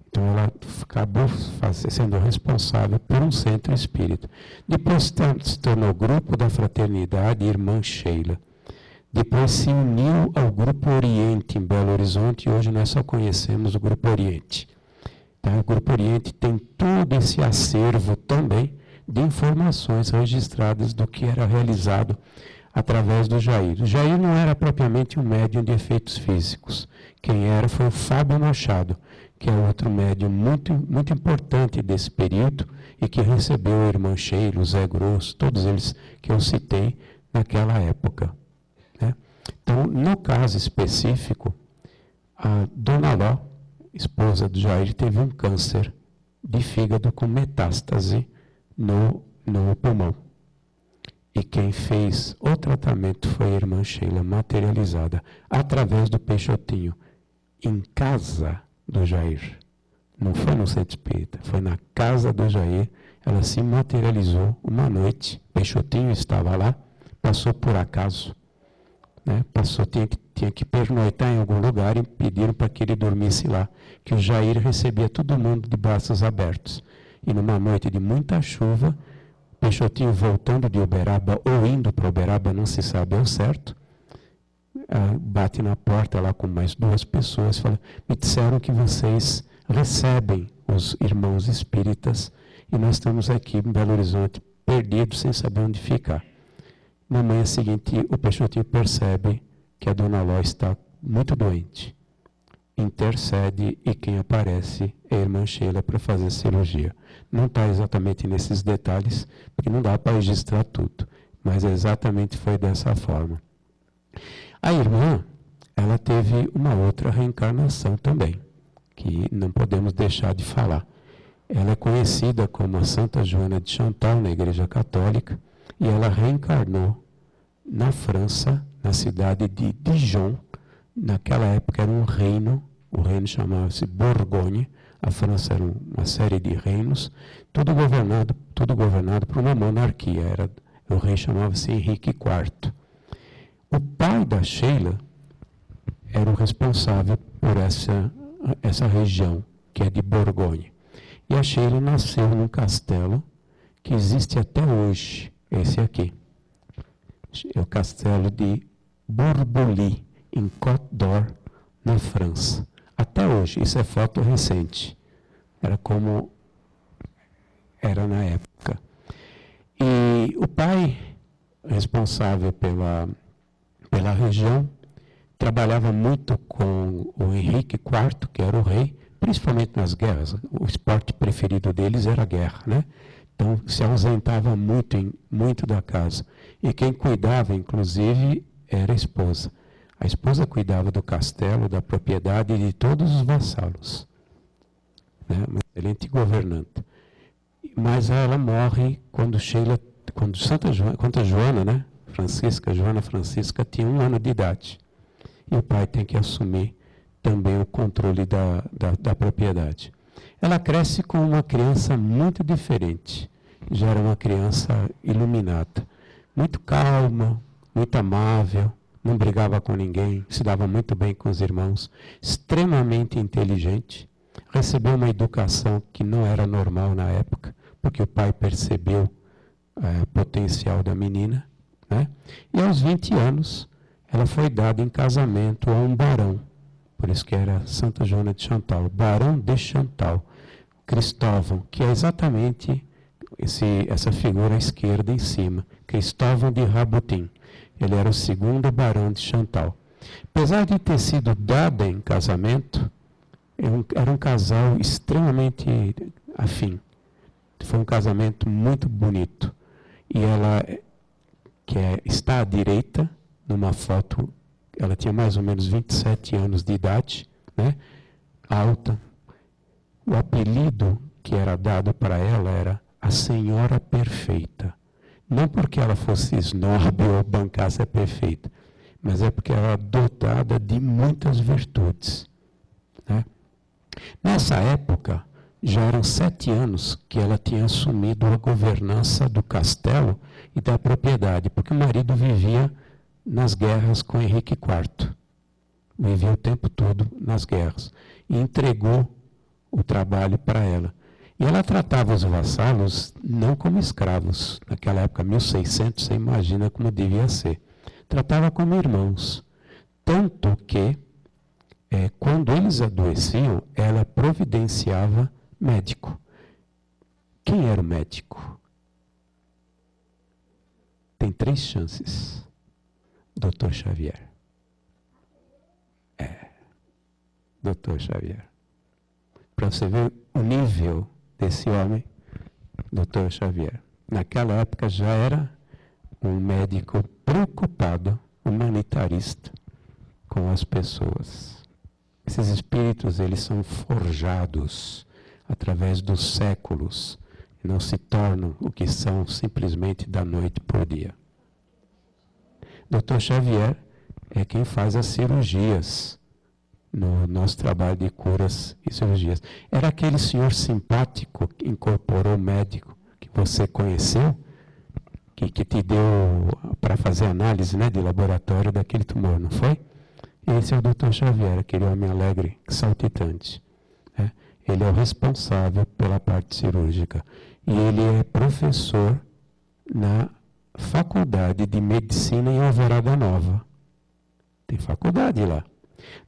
Então ela acabou sendo responsável por um centro espírita. Depois se tornou Grupo da Fraternidade Irmã Sheila. Depois se uniu ao Grupo Oriente em Belo Horizonte, e hoje nós só conhecemos o Grupo Oriente. Então, o Grupo Oriente tem todo esse acervo também de informações registradas do que era realizado através do Jair. O Jair não era propriamente um médium de efeitos físicos. Quem era foi o Fábio Machado, que é outro médium muito importante desse período e que recebeu a irmã Sheila, o Zé Grosso, todos eles que eu citei naquela época. Né? Então, no caso específico, a Dona Ló, esposa do Jair, teve um câncer de fígado com metástase no pulmão. E quem fez o tratamento foi a irmã Sheila, materializada através do Peixotinho, em casa do Jair. Não foi no centro espírita, foi na casa do Jair. Ela se materializou uma noite. Peixotinho estava lá, passou por acaso. Né? Tinha que pernoitar em algum lugar e pediram para que ele dormisse lá. Que o Jair recebia todo mundo de braços abertos. E numa noite de muita chuva, Peixotinho voltando de Uberaba ou indo para Uberaba, não se sabe ao certo, bate na porta lá com mais 2 pessoas, fala: me disseram que vocês recebem os irmãos espíritas e nós estamos aqui em Belo Horizonte perdidos, sem saber onde ficar. Na manhã seguinte, o Peixotinho percebe que a Dona Ló está muito doente. Intercede e quem aparece é a irmã Sheila para fazer cirurgia. Não está exatamente nesses detalhes, porque não dá para registrar tudo, mas exatamente foi dessa forma. A irmã, ela teve uma outra reencarnação também, que não podemos deixar de falar. Ela é conhecida como a Santa Joana de Chantal na Igreja Católica, e ela reencarnou na França, na cidade de Dijon. Naquela época era um reino, o reino chamava-se Borgonha, a França era uma série de reinos, tudo governado por uma monarquia. O rei chamava-se Henrique IV. O pai da Sheila era o responsável por essa região, que é de Borgonha. E a Sheila nasceu num castelo que existe até hoje, esse aqui. É o castelo de Bourbouli, em Côte d'Or, na França. Até hoje, isso é foto recente. Era como era na época. E o pai, responsável pela região, trabalhava muito com o Henrique IV, que era o rei, principalmente nas guerras. O esporte preferido deles era a guerra, né? Então, se ausentava muito da casa. E quem cuidava, inclusive, era a esposa. A esposa cuidava do castelo, da propriedade e de todos os vassalos. Né? Uma excelente governanta. Mas ela morre quando Joana, né? Joana Francisca, tinha 1 ano de idade. E o pai tem que assumir também o controle da propriedade. Ela cresce com uma criança muito diferente. Já era uma criança iluminada. Muito calma, muito amável, não brigava com ninguém, se dava muito bem com os irmãos, extremamente inteligente, recebeu uma educação que não era normal na época, porque o pai percebeu o potencial da menina, né? E aos 20 anos, ela foi dada em casamento a um barão, por isso que era Santa Joana de Chantal, Barão de Chantal, Cristóvão, que é exatamente essa figura à esquerda em cima, Cristóvão de Rabutin. Ele era o 2º barão de Chantal. Apesar de ter sido dada em casamento, era um casal extremamente afim. Foi um casamento muito bonito. E ela, está à direita, numa foto, ela tinha mais ou menos 27 anos de idade, né? Alta. O apelido que era dado para ela era a Senhora Perfeita. Não porque ela fosse snob ou bancasse a perfeita, mas é porque ela era dotada de muitas virtudes. Né? Nessa época, já eram 7 anos que ela tinha assumido a governança do castelo e da propriedade, porque o marido vivia nas guerras com Henrique IV. Vivia o tempo todo nas guerras. E entregou o trabalho para ela. E ela tratava os vassalos não como escravos. Naquela época, 1600, você imagina como devia ser. tratava como irmãos. Tanto que, quando eles adoeciam, ela providenciava médico. Quem era o médico? Tem 3 chances. Dr. Xavier. Dr. Xavier. Para você ver o nível desse homem, Dr. Xavier. Naquela época já era um médico preocupado, humanitarista, com as pessoas. Esses espíritos, eles são forjados através dos séculos, e não se tornam o que são simplesmente da noite por dia. Dr. Xavier é quem faz as cirurgias no nosso trabalho de curas e cirurgias. Era aquele senhor simpático que incorporou o médico que você conheceu, que te deu para fazer análise, né, de laboratório daquele tumor, não foi? Esse é o Dr. Xavier, aquele homem alegre, saltitante. Ele é o responsável pela parte cirúrgica. E ele é professor na Faculdade de Medicina em Alvorada Nova. Tem faculdade lá.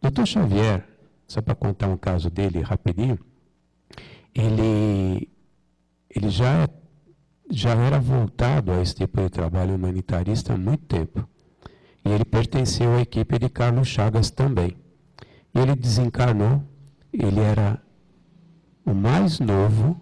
Dr. Xavier, só para contar um caso dele rapidinho, ele já era voltado a esse tipo de trabalho humanitarista há muito tempo. E ele pertenceu à equipe de Carlos Chagas também. E ele desencarnou, ele era o mais novo,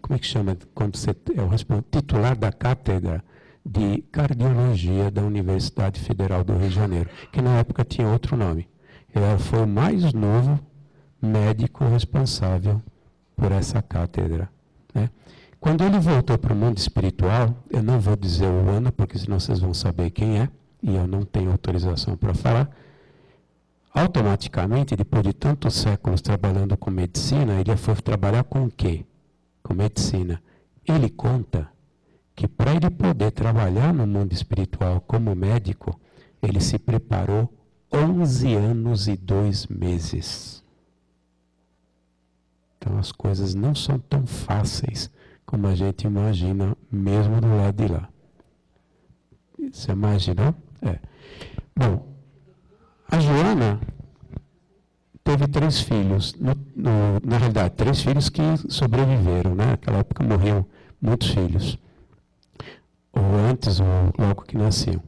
como é que chama, quando você é o titular da cátedra de cardiologia da Universidade Federal do Rio de Janeiro, que na época tinha outro nome. Ele foi o mais novo médico responsável por essa cátedra, né? Quando ele voltou para o mundo espiritual, eu não vou dizer o ano, porque senão vocês vão saber quem é, e eu não tenho autorização para falar. Automaticamente, depois de tantos séculos trabalhando com medicina, ele foi trabalhar com o quê? Com medicina. Ele conta que para ele poder trabalhar no mundo espiritual como médico, ele se preparou 11 anos e 2 meses. Então as coisas não são tão fáceis como a gente imagina, mesmo do lado de lá. Você imaginou? Bom, a Joana teve 3 filhos. Na realidade, 3 filhos que sobreviveram, né? Naquela época morriam muitos filhos. Ou antes, ou logo que nasciam.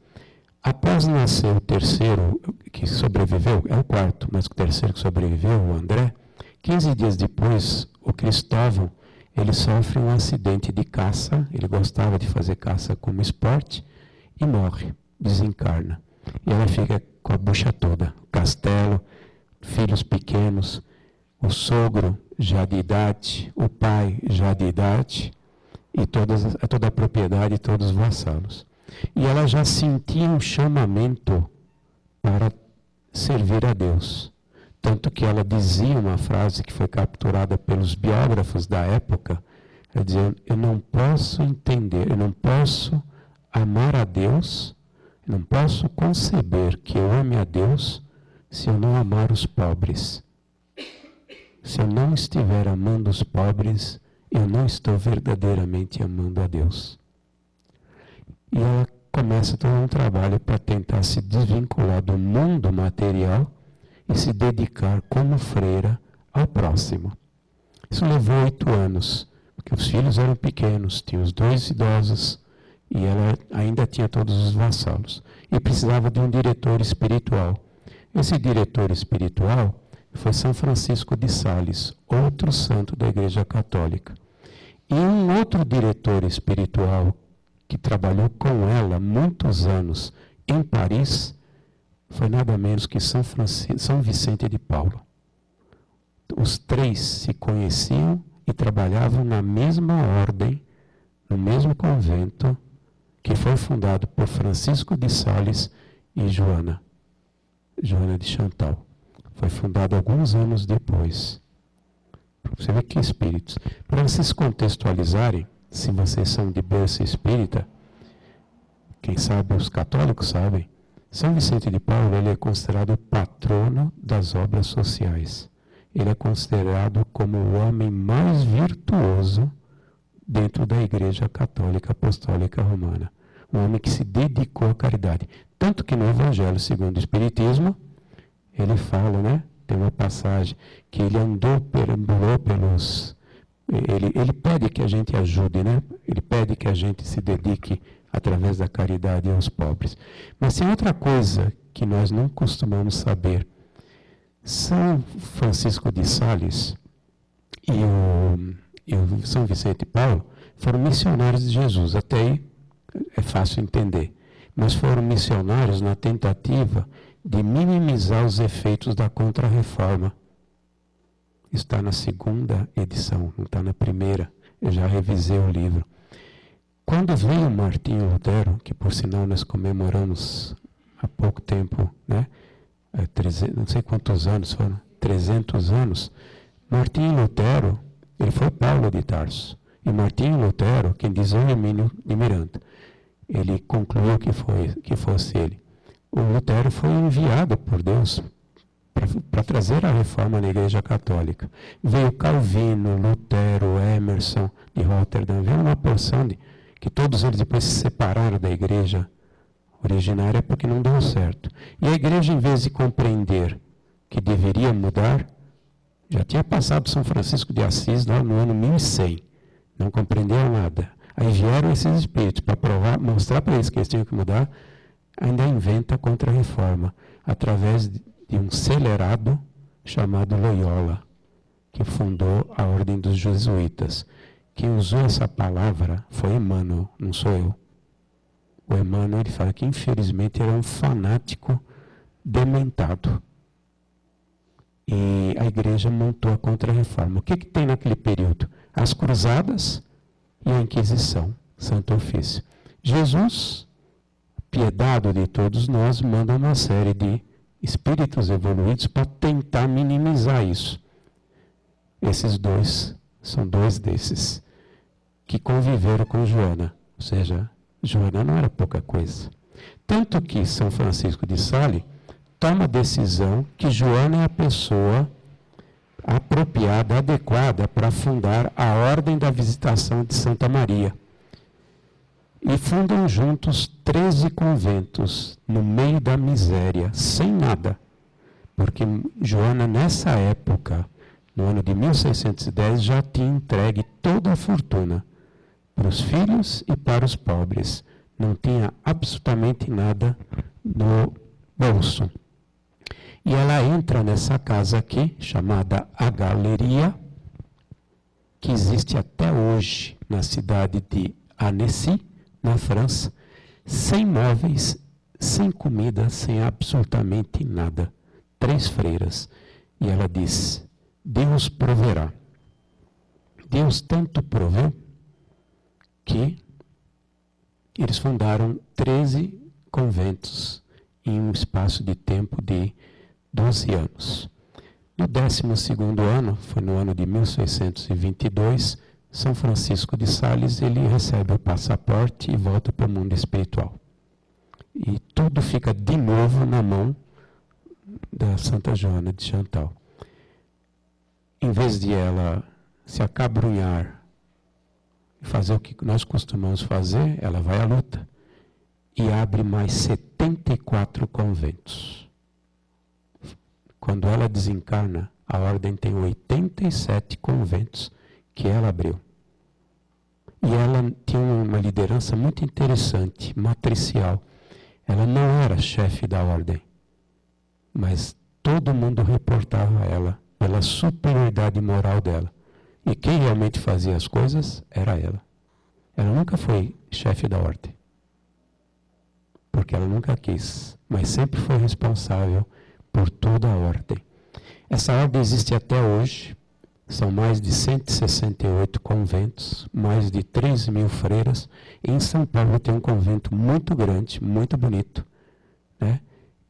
Após nascer o terceiro que sobreviveu, é o 4º, mas o terceiro que sobreviveu, o André, 15 dias depois, o Cristóvão, ele sofre um acidente de caça, ele gostava de fazer caça como esporte, e morre, desencarna. E ela fica com a bucha toda, castelo, filhos pequenos, o sogro já de idade, o pai já de idade, e toda a propriedade e todos os vassalos. E ela já sentia um chamamento para servir a Deus. Tanto que ela dizia uma frase que foi capturada pelos biógrafos da época, ela dizia, eu não posso entender, eu não posso amar a Deus, eu não posso conceber que eu ame a Deus se eu não amar os pobres. Se eu não estiver amando os pobres, eu não estou verdadeiramente amando a Deus. E ela começa todo um trabalho para tentar se desvincular do mundo material e se dedicar como freira ao próximo. Isso levou 8 anos, porque os filhos eram pequenos, tinha os 2 idosos e ela ainda tinha todos os vassalos. E precisava de um diretor espiritual. Esse diretor espiritual foi São Francisco de Sales, outro santo da Igreja Católica. E um outro diretor espiritual que trabalhou com ela muitos anos em Paris foi nada menos que São Vicente de Paulo. Os 3 se conheciam e trabalhavam na mesma ordem, no mesmo convento, que foi fundado por Francisco de Sales e Joana de Chantal. Foi fundado alguns anos depois. Você vê que espíritos. Para vocês contextualizarem, se vocês são de berço espírita, quem sabe os católicos sabem, São Vicente de Paulo ele é considerado o patrono das obras sociais. Ele é considerado como o homem mais virtuoso dentro da Igreja Católica Apostólica Romana. Um homem que se dedicou à caridade. Tanto que no Evangelho segundo o Espiritismo, ele fala, né? Tem uma passagem que ele perambulou pelos... Ele pede que a gente ajude, né? Ele pede que a gente se dedique através da caridade aos pobres. Mas tem outra coisa que nós não costumamos saber. São Francisco de Sales e o São Vicente Paulo foram missionários de Jesus. Até aí é fácil entender. Mas foram missionários na tentativa de minimizar os efeitos da Contra-Reforma. Está na segunda edição, não está na primeira. Eu já revisei o livro. Quando veio Martinho Lutero, que por sinal nós comemoramos há pouco tempo, né? Não sei quantos anos foram, 300 anos, Martinho Lutero, ele foi Paulo de Tarso. E Martinho Lutero, quem diz é o Hermínio de Miranda, ele concluiu que fosse ele. O Lutero foi enviado por Deus para trazer a reforma na Igreja Católica. Veio Calvino, Lutero, Emerson de Rotterdam, veio uma porção que todos eles depois se separaram da igreja originária porque não deu certo. E a igreja, em vez de compreender que deveria mudar, já tinha passado São Francisco de Assis lá no ano 1100. Não compreenderam nada. Aí vieram esses espíritos para mostrar para eles que eles tinham que mudar, ainda inventa a Contra-Reforma, através de um celerado chamado Loyola, que fundou a Ordem dos Jesuítas. Quem usou essa palavra foi Emmanuel, não sou eu. O Emmanuel, ele fala que infelizmente era um fanático dementado. E a igreja montou a Contra-Reforma. O que tem naquele período? As cruzadas e a Inquisição, Santo Ofício. Jesus, piedado de todos nós, manda uma série de espíritos evoluídos para tentar minimizar isso. Esses dois são dois desses que conviveram com Joana. Ou seja, Joana não era pouca coisa. Tanto que São Francisco de Sales toma a decisão que Joana é a pessoa apropriada, adequada para fundar a Ordem da Visitação de Santa Maria. E fundam juntos 13 conventos no meio da miséria, sem nada. Porque Joana, nessa época, no ano de 1610, já tinha entregue toda a fortuna para os filhos e para os pobres. Não tinha absolutamente nada no bolso. E ela entra nessa casa aqui, chamada A Galeria, que existe até hoje na cidade de Annecy, na França, sem móveis, sem comida, sem absolutamente nada. 3 freiras. E ela diz: Deus proverá. Deus tanto proveu que eles fundaram 13 conventos em um espaço de tempo de 12 anos. No 12º ano, foi no ano de 1622, São Francisco de Sales, ele recebe o passaporte e volta para o mundo espiritual. E tudo fica de novo na mão da Santa Joana de Chantal. Em vez de ela se acabrunhar e fazer o que nós costumamos fazer, ela vai à luta e abre mais 74 conventos. Quando ela desencarna, a ordem tem 87 conventos que ela abriu. E ela tinha uma liderança muito interessante, matricial. Ela não era chefe da ordem, mas todo mundo reportava a ela pela superioridade moral dela. E quem realmente fazia as coisas era ela. Ela nunca foi chefe da ordem, porque ela nunca quis, mas sempre foi responsável por toda a ordem. Essa ordem existe até hoje. São mais de 168 conventos, mais de 3.000 freiras. Em São Paulo tem um convento muito grande, muito bonito, né?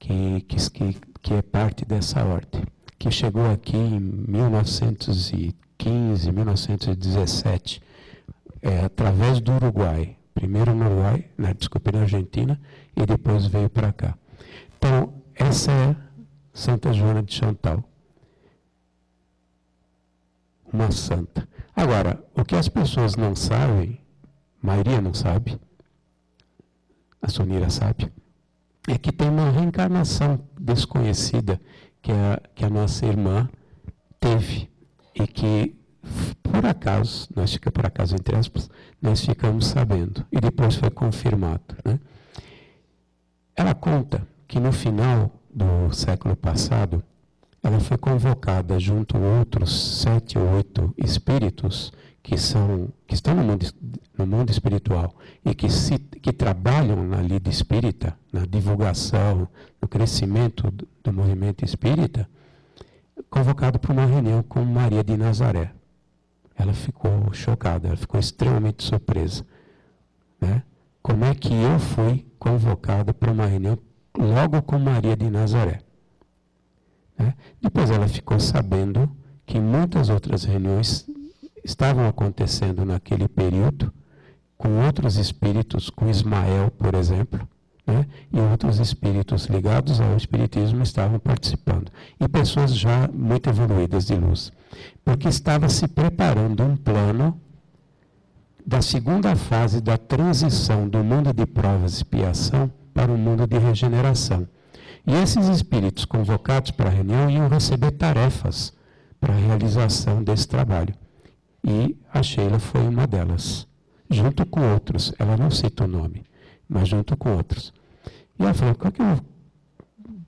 que é parte dessa ordem, que chegou aqui em 1915, 1917, através do Uruguai. Primeiro no Uruguai, na Argentina, e depois veio para cá. Então, essa é Santa Joana de Chantal. Uma santa. Agora, o que as pessoas não sabem, a maioria não sabe, a Sonira sabe, é que tem uma reencarnação desconhecida que a nossa irmã teve e que, por acaso, entre aspas, nós ficamos sabendo e depois foi confirmado, né? Ela conta que no final do século passado, ela foi convocada junto a outros 7 ou 8 espíritos que estão no mundo espiritual e que trabalham na lida espírita, na divulgação, no crescimento do movimento espírita, convocado para uma reunião com Maria de Nazaré. Ela ficou chocada, ela ficou extremamente surpresa, né? Como é que eu fui convocada para uma reunião logo com Maria de Nazaré? Né? Depois ela ficou sabendo que muitas outras reuniões estavam acontecendo naquele período com outros espíritos, com Ismael, por exemplo, né? E outros espíritos ligados ao espiritismo estavam participando. E pessoas já muito evoluídas de luz. Porque estava se preparando um plano da segunda fase da transição do mundo de provas e expiação para o mundo de regeneração. E esses espíritos convocados para a reunião iam receber tarefas para a realização desse trabalho. E a Sheila foi uma delas, junto com outros. Ela não cita o nome, mas junto com outros. E ela falou, como é que eu vou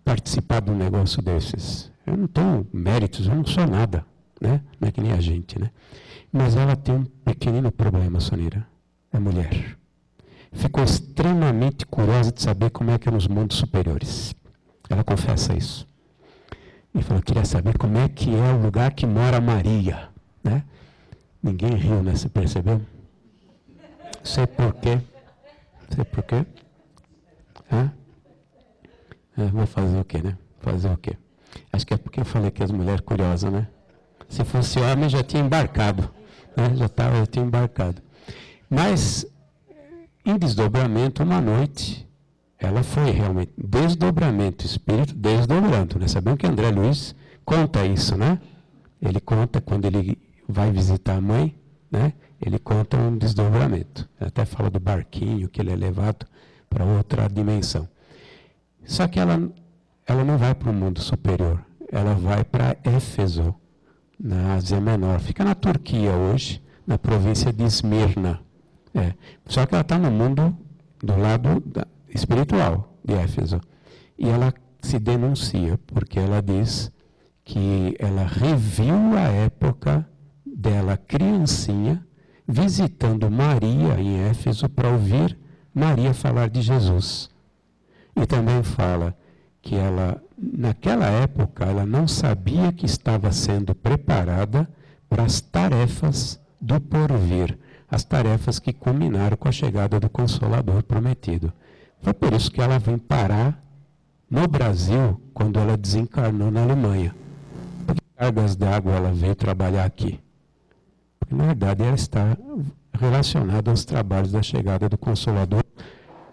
participar de um negócio desses? Eu não tenho méritos, eu não sou nada, né? Não é que nem a gente, né? Mas ela tem um pequenino problema, Sonira, a mulher. Ficou extremamente curiosa de saber como é que é nos mundos superiores. Ela confessa isso. E falou, queria saber como é que é o lugar que mora Maria, né? Ninguém riu, né? Você percebeu? Sei por quê. Sei por quê. Vou fazer o quê, né? Fazer o quê? Acho que é porque eu falei que as mulheres curiosas, né? Se fosse homem, já tinha embarcado. Né? Já tinha embarcado. Mas, em desdobramento, uma noite, ela foi realmente desdobramento, espírito desdobrando. Né? Sabemos que André Luiz conta isso, né? Ele conta quando ele vai visitar a mãe, né? Ele conta um desdobramento. Ele até fala do barquinho, que ele é levado para outra dimensão. Só que ela não vai para o mundo superior. Ela vai para Éfeso, na Ásia Menor. Fica na Turquia hoje, na província de Esmirna. Só que ela está no mundo do lado espiritual de Éfeso. E ela se denuncia, porque ela diz que ela reviu a época dela, criancinha, visitando Maria em Éfeso para ouvir Maria falar de Jesus. E também fala que ela, naquela época, ela não sabia que estava sendo preparada para as tarefas do porvir, as tarefas que culminaram com a chegada do Consolador prometido. Foi por isso que ela vem parar no Brasil quando ela desencarnou na Alemanha. Por que cargas d'água ela veio trabalhar aqui? Porque, na verdade, ela está relacionada aos trabalhos da chegada do Consolador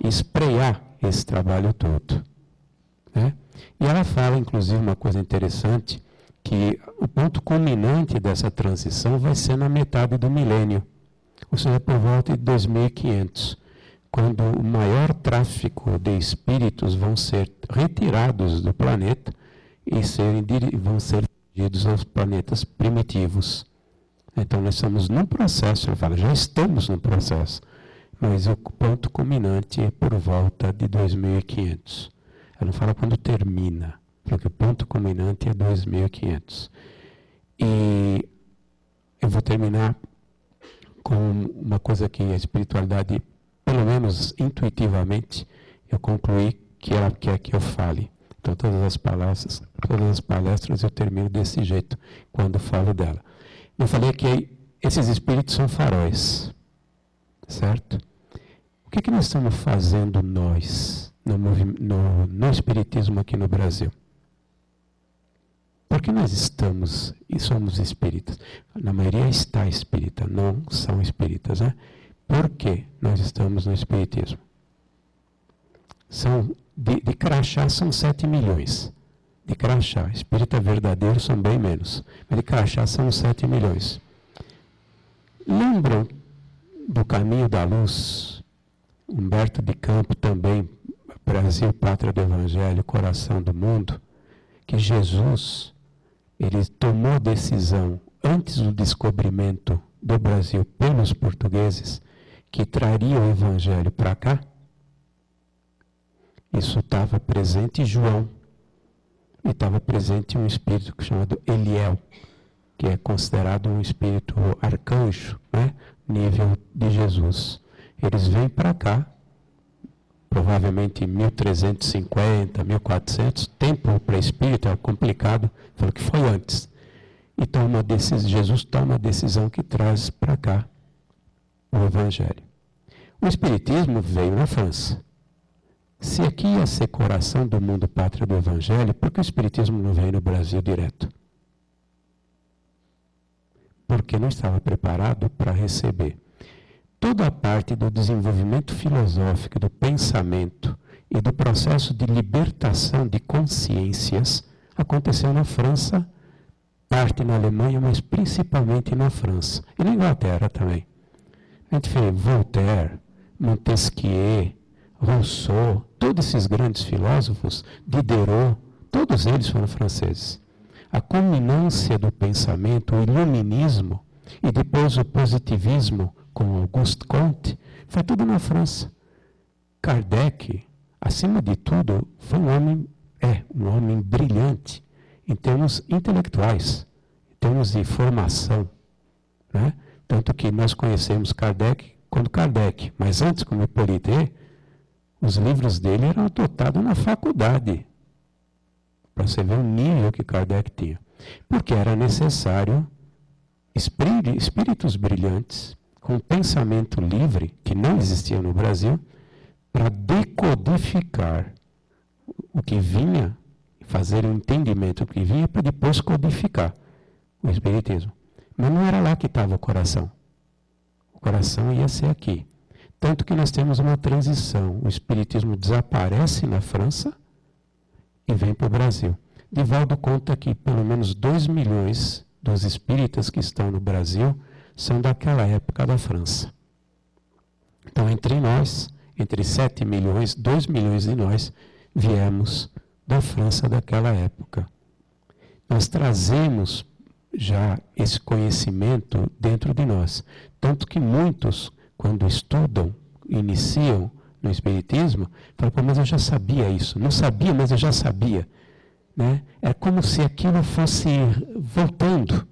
e esprear esse trabalho todo. Né? E ela fala, inclusive, uma coisa interessante, que o ponto culminante dessa transição vai ser na metade do milênio, ou seja, por volta de 2500, quando o maior tráfico de espíritos vão ser retirados do planeta e vão ser dirigidos aos planetas primitivos. Então, nós estamos num processo, ele fala, já estamos num processo, mas o ponto culminante é por volta de 2500. Ela não fala quando termina, porque o ponto culminante é 2500. E eu vou terminar com uma coisa que a espiritualidade, pelo menos intuitivamente, eu concluí que ela quer que eu fale. Então, todas as palestras eu termino desse jeito, quando falo dela. Eu falei que esses espíritos são faróis, certo? O que nós estamos fazendo nós, no espiritismo aqui no Brasil? Porque nós estamos e somos espíritas. Na maioria está espírita, não são espíritas, né? Por que nós estamos no espiritismo? De crachá são 7 milhões. De crachá. Espírita verdadeiro são bem menos. Mas de crachá são 7 milhões. Lembram do Caminho da Luz? Humberto de Campos também, Brasil, Pátria do Evangelho, Coração do Mundo, que Jesus, ele tomou decisão antes do descobrimento do Brasil pelos portugueses, que traria o Evangelho para cá. Isso estava presente em João, e estava presente um espírito chamado Eliel, que é considerado um espírito arcanjo, né? Nível de Jesus. Eles vêm para cá, provavelmente em 1350, 1400, tempo para espírito é complicado, falou que foi antes. E Jesus toma a decisão que traz para cá o Evangelho. O Espiritismo veio na França. Se aqui ia ser coração do mundo, pátria do Evangelho, por que o Espiritismo não veio no Brasil direto? Porque não estava preparado para receber. Toda a parte do desenvolvimento filosófico, do pensamento e do processo de libertação de consciências aconteceu na França, parte na Alemanha, mas principalmente na França. E na Inglaterra também. A gente vê Voltaire, Montesquieu, Rousseau, todos esses grandes filósofos, Diderot, todos eles foram franceses. A culminância do pensamento, o iluminismo e depois o positivismo com Auguste Comte, foi tudo na França. Kardec, acima de tudo, foi um homem brilhante em termos intelectuais, em termos de formação, né? Tanto que nós conhecemos Kardec quando Kardec, mas antes como Hippolyte, os livros dele eram adotados na faculdade, para você ver o nível que Kardec tinha. Porque era necessário espíritos brilhantes, com pensamento livre, que não existia no Brasil, para decodificar o que vinha, fazer um entendimento do que vinha, para depois codificar o Espiritismo. Mas não era lá que estava o coração. O coração ia ser aqui. Tanto que nós temos uma transição. O Espiritismo desaparece na França e vem para o Brasil. Divaldo conta que pelo menos 2 milhões dos espíritas que estão no Brasil são daquela época da França. Então, entre nós, entre 7 milhões, 2 milhões de nós, viemos da França daquela época. Nós trazemos já esse conhecimento dentro de nós. Tanto que muitos, quando estudam, iniciam no Espiritismo, falam, pô, mas eu já sabia isso. Não sabia, mas eu já sabia. Né? É como se aquilo fosse voltando.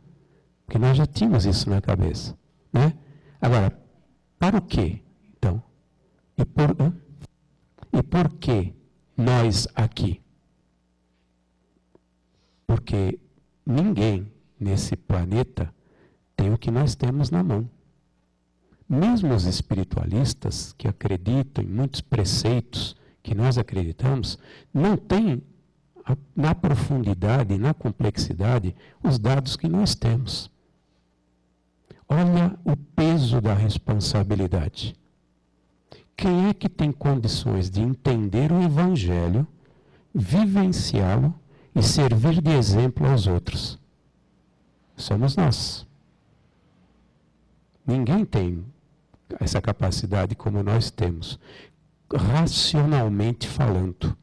Porque nós já tínhamos isso na cabeça. Né? Agora, para o quê, então? E por que nós aqui? Porque ninguém nesse planeta tem o que nós temos na mão. Mesmo os espiritualistas que acreditam em muitos preceitos que nós acreditamos, não têm na profundidade, na complexidade, os dados que nós temos. Olha o peso da responsabilidade. Quem é que tem condições de entender o Evangelho, vivenciá-lo e servir de exemplo aos outros? Somos nós. Ninguém tem essa capacidade como nós temos, racionalmente falando.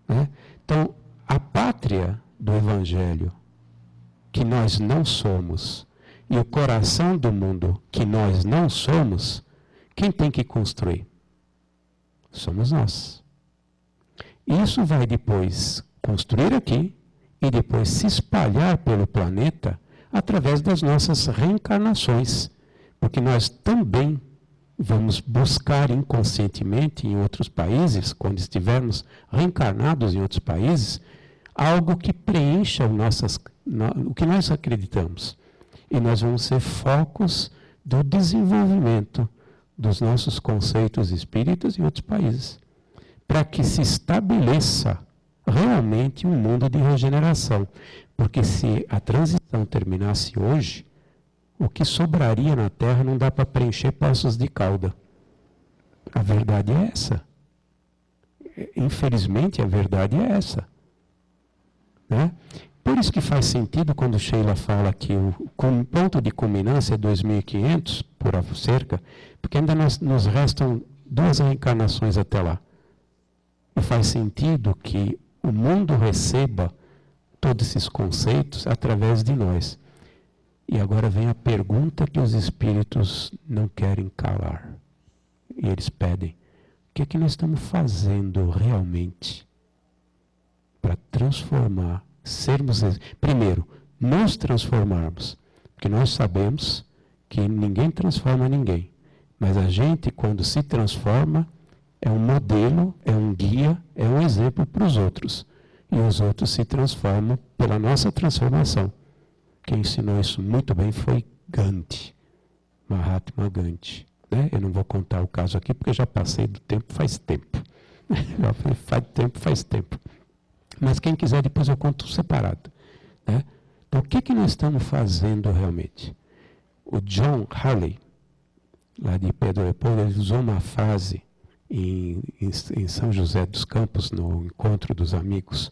Né? Então, a pátria do Evangelho, que nós não somos, e o coração do mundo, que nós não somos, quem tem que construir? Somos nós. Isso vai depois construir aqui e depois se espalhar pelo planeta através das nossas reencarnações. Porque nós também vamos buscar inconscientemente em outros países, quando estivermos reencarnados em outros países, algo que preencha o que nós acreditamos. E nós vamos ser focos do desenvolvimento dos nossos conceitos espíritas em outros países, para que se estabeleça realmente um mundo de regeneração. Porque se a transição terminasse hoje, o que sobraria na Terra não dá para preencher poços de cauda. A verdade é essa. Infelizmente, a verdade é essa. Né? Por isso que faz sentido quando Sheila fala que o ponto de culminância é 2.500 por cerca, porque ainda nos restam 2 reencarnações até lá. E faz sentido que o mundo receba todos esses conceitos através de nós. E agora vem a pergunta que os espíritos não querem calar. E eles pedem: o que é que nós estamos fazendo realmente para transformar, primeiro, nos transformarmos? Porque nós sabemos que ninguém transforma ninguém. Mas a gente, quando se transforma, é um modelo, é um guia, é um exemplo para os outros. E os outros se transformam pela nossa transformação. Quem ensinou isso muito bem foi Gandhi, Mahatma Gandhi. Né? Eu não vou contar o caso aqui, porque já passei do tempo faz tempo. Faz tempo. Mas quem quiser, depois eu conto separado. Né? Então, o que nós estamos fazendo realmente? O John Harley, lá de Pedro Leopoldo, ele usou uma frase em São José dos Campos, no encontro dos amigos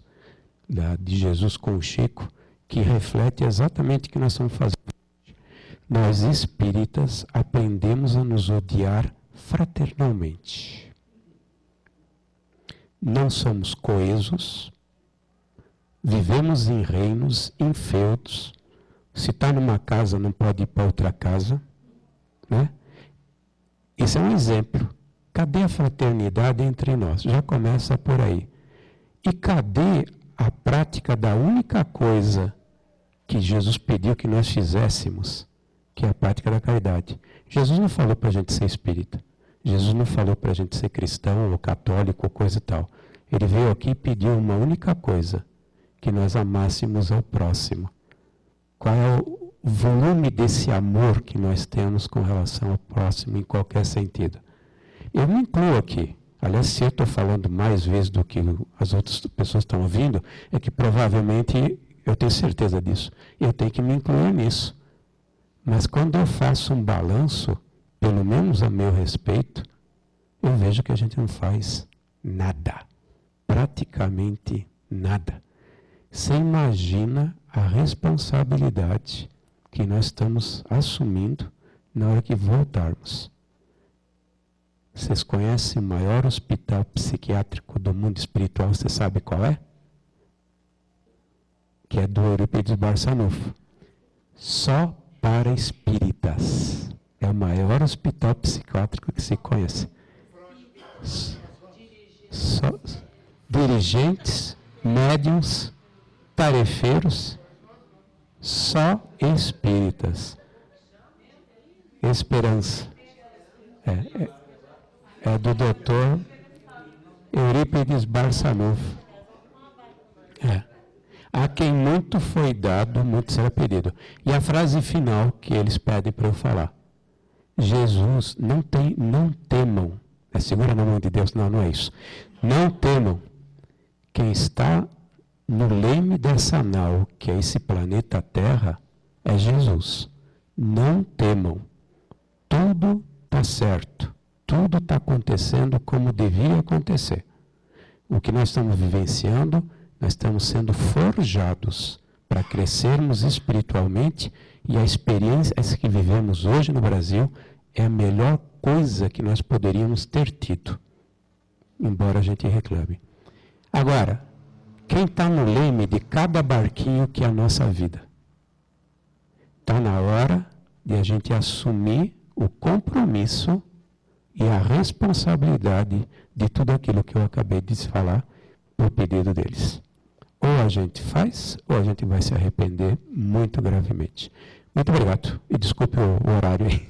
de Jesus com o Chico, que reflete exatamente o que nós estamos fazendo. Nós espíritas aprendemos a nos odiar fraternalmente. Não somos coesos, vivemos em reinos, em feudos. Se está numa casa, não pode ir para outra casa. Né? Esse é um exemplo. Cadê a fraternidade entre nós? Já começa por aí. E cadê a prática da única coisa que Jesus pediu que nós fizéssemos, que é a prática da caridade? Jesus não falou para a gente ser espírita. Jesus não falou para a gente ser cristão ou católico ou coisa e tal. Ele veio aqui e pediu uma única coisa, que nós amássemos ao próximo. Qual é o volume desse amor que nós temos com relação ao próximo em qualquer sentido? Eu me incluo aqui. Aliás, se eu estou falando mais vezes do que as outras pessoas estão ouvindo, é que provavelmente, eu tenho certeza disso, eu tenho que me incluir nisso. Mas quando eu faço um balanço, pelo menos a meu respeito, eu vejo que a gente não faz nada. Praticamente nada. Você imagina a responsabilidade que nós estamos assumindo na hora que voltarmos. Vocês conhecem o maior hospital psiquiátrico do mundo espiritual? Você sabe qual é? Que é do Eurípides Barçanufo. Só para espíritas. É o maior hospital psiquiátrico que se conhece. Só dirigentes, médiuns, tarefeiros, só espíritas. Esperança. É do doutor Eurípides Barçanufo. A quem muito foi dado, muito será pedido. E a frase final que eles pedem para eu falar. Jesus, não temam. Segura na mão de Deus, não é isso. Não temam. Quem está no leme dessa nau, que é esse planeta Terra, é Jesus. Não temam. Tudo está certo. Tudo está acontecendo como devia acontecer. O que nós estamos vivenciando, nós estamos sendo forjados para crescermos espiritualmente, e a experiência que vivemos hoje no Brasil é a melhor coisa que nós poderíamos ter tido, embora a gente reclame. Agora, quem está no leme de cada barquinho que é a nossa vida? Está na hora de a gente assumir o compromisso e a responsabilidade de tudo aquilo que eu acabei de falar por pedido deles. Ou a gente faz, ou a gente vai se arrepender muito gravemente. Muito obrigado. E desculpe o horário aí.